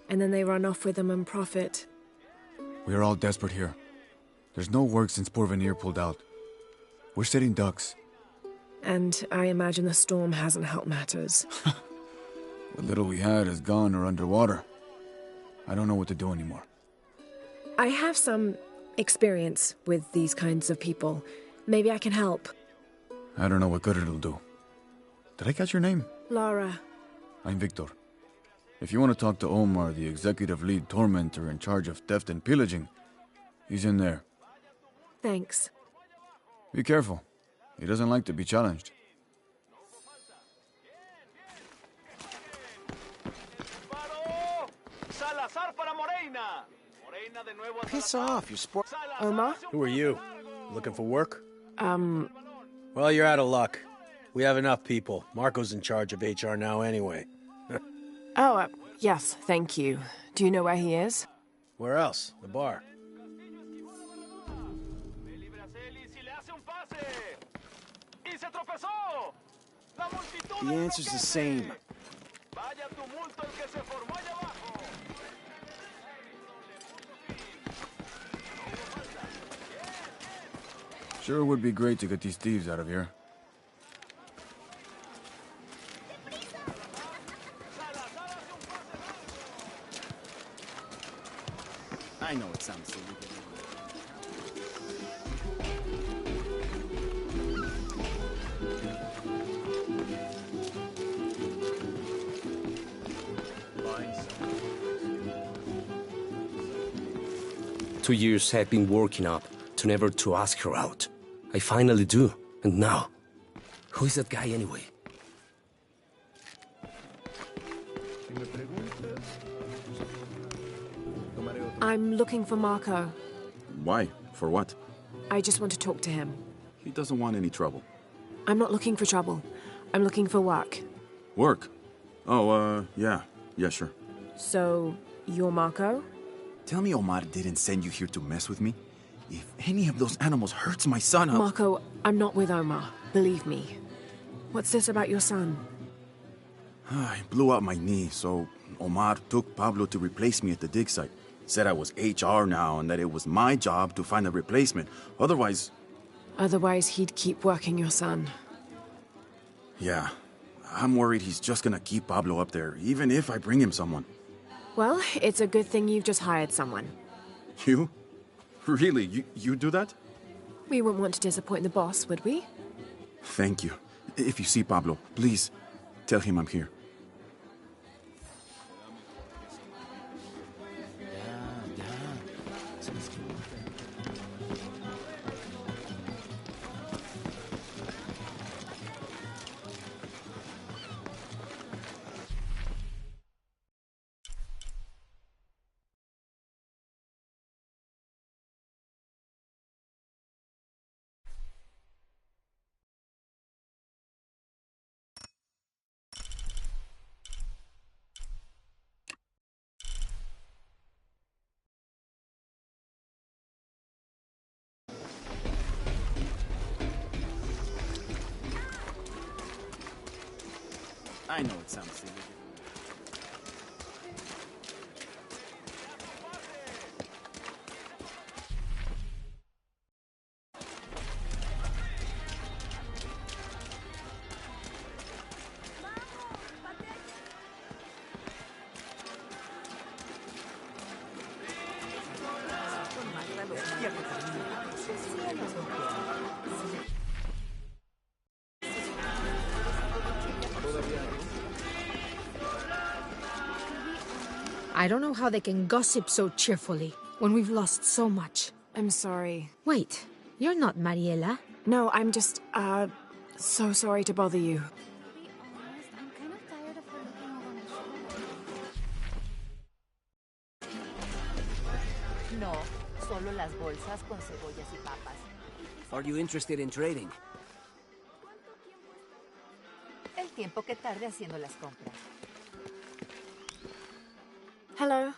And then they run off with them and profit. We are all desperate here. There's no work since Porvenir pulled out. We're sitting ducks. And I imagine the storm hasn't helped matters. What little we had is gone or underwater. I don't know what to do anymore. I have some experience with these kinds of people. Maybe I can help. I don't know what good it'll do. Did I catch your name? Lara. I'm Victor. If you want to talk to Omar, the executive lead tormentor in charge of theft and pillaging, he's in there. Thanks. Be careful. He doesn't like to be challenged. Piss off, you sport. Omar? Who are you? Looking for work? Well, you're out of luck. We have enough people. Marco's in charge of HR now anyway. Yes, thank you. Do you know where he is? Where else? The bar. The answer's the same. Sure would be great to get these thieves out of here. I know it sounds silly. Two years I've been working up to never to ask her out. I finally do. And now, who is that guy anyway? I'm looking for Marco. Why? For what? I just want to talk to him. He doesn't want any trouble. I'm not looking for trouble. I'm looking for work. Work? Oh, yeah. Yeah, sure. So, you're Marco? Tell me Omar didn't send you here to mess with me? If any of those animals hurts my son, Marco, I'm not with Omar. Believe me. What's this about your son? I blew out my knee, so Omar took Pablo to replace me at the dig site. Said I was HR now and that it was my job to find a replacement. Otherwise... Otherwise, he'd keep working your son. Yeah. I'm worried he's just gonna keep Pablo up there, even if I bring him someone. Well, it's a good thing you've just hired someone. You? Really? You do that? We wouldn't want to disappoint the boss, would we? Thank you. If you see Pablo, please tell him I'm here. I know it sounds silly. I don't know how they can gossip so cheerfully when we've lost so much. I'm sorry. Wait, you're not Mariela. No, I'm just, so sorry to bother you. No, solo las bolsas con cebollas y papas. Are you interested in trading? El tiempo que tarde haciendo las compras. Hello?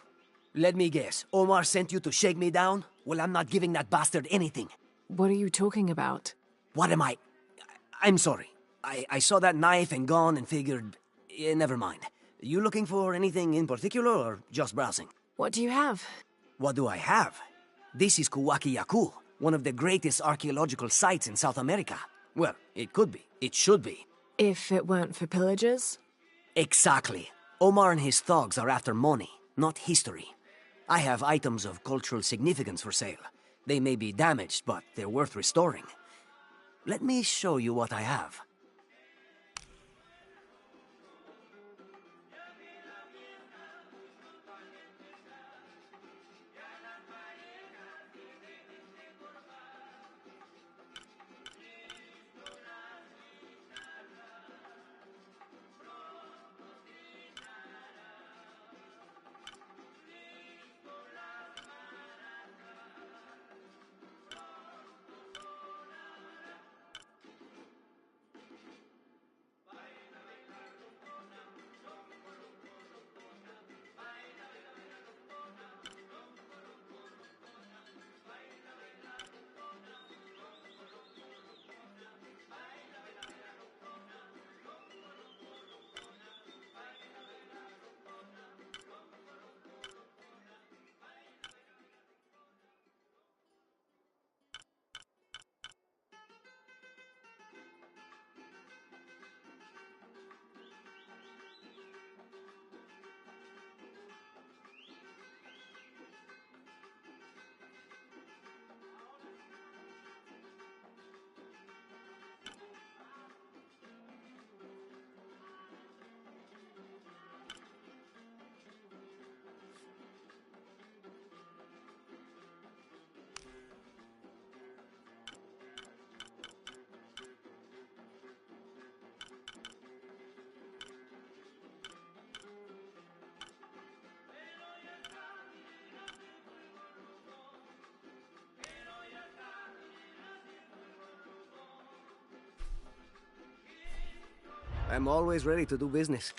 Let me guess. Omar sent you to shake me down? Well, I'm not giving that bastard anything. What are you talking about? What am I? I'm sorry. I saw that knife and gun and figured... never mind. You looking for anything in particular or just browsing? What do you have? What do I have? This is Kuwaki Yaku, one of the greatest archaeological sites in South America. Well, it could be. It should be. If it weren't for pillagers? Exactly. Omar and his thugs are after money, not history. I have items of cultural significance for sale. They may be damaged, but they're worth restoring. Let me show you what I have. I'm always ready to do business.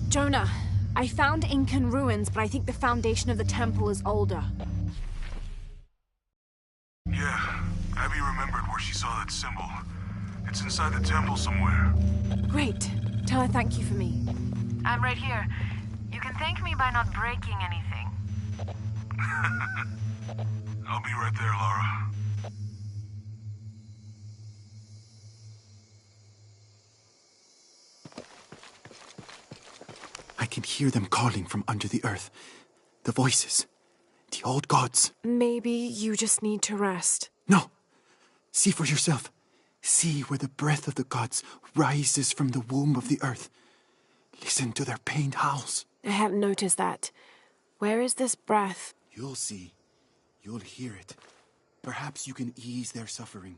Jonah, I found Incan ruins, but I think the foundation of the temple is older. Yeah, Abby remembered where she saw that symbol. It's inside the temple somewhere. Great. Tell her thank you for me. I'm right here. You can thank me by not breaking anything. I'll be right there, Lara. I can hear them calling from under the earth. The voices. The old gods. Maybe you just need to rest. No. See for yourself. See where the breath of the gods rises from the womb of the earth. Listen to their pained howls. I hadn't noticed that. Where is this breath? You'll see. You'll hear it. Perhaps you can ease their suffering.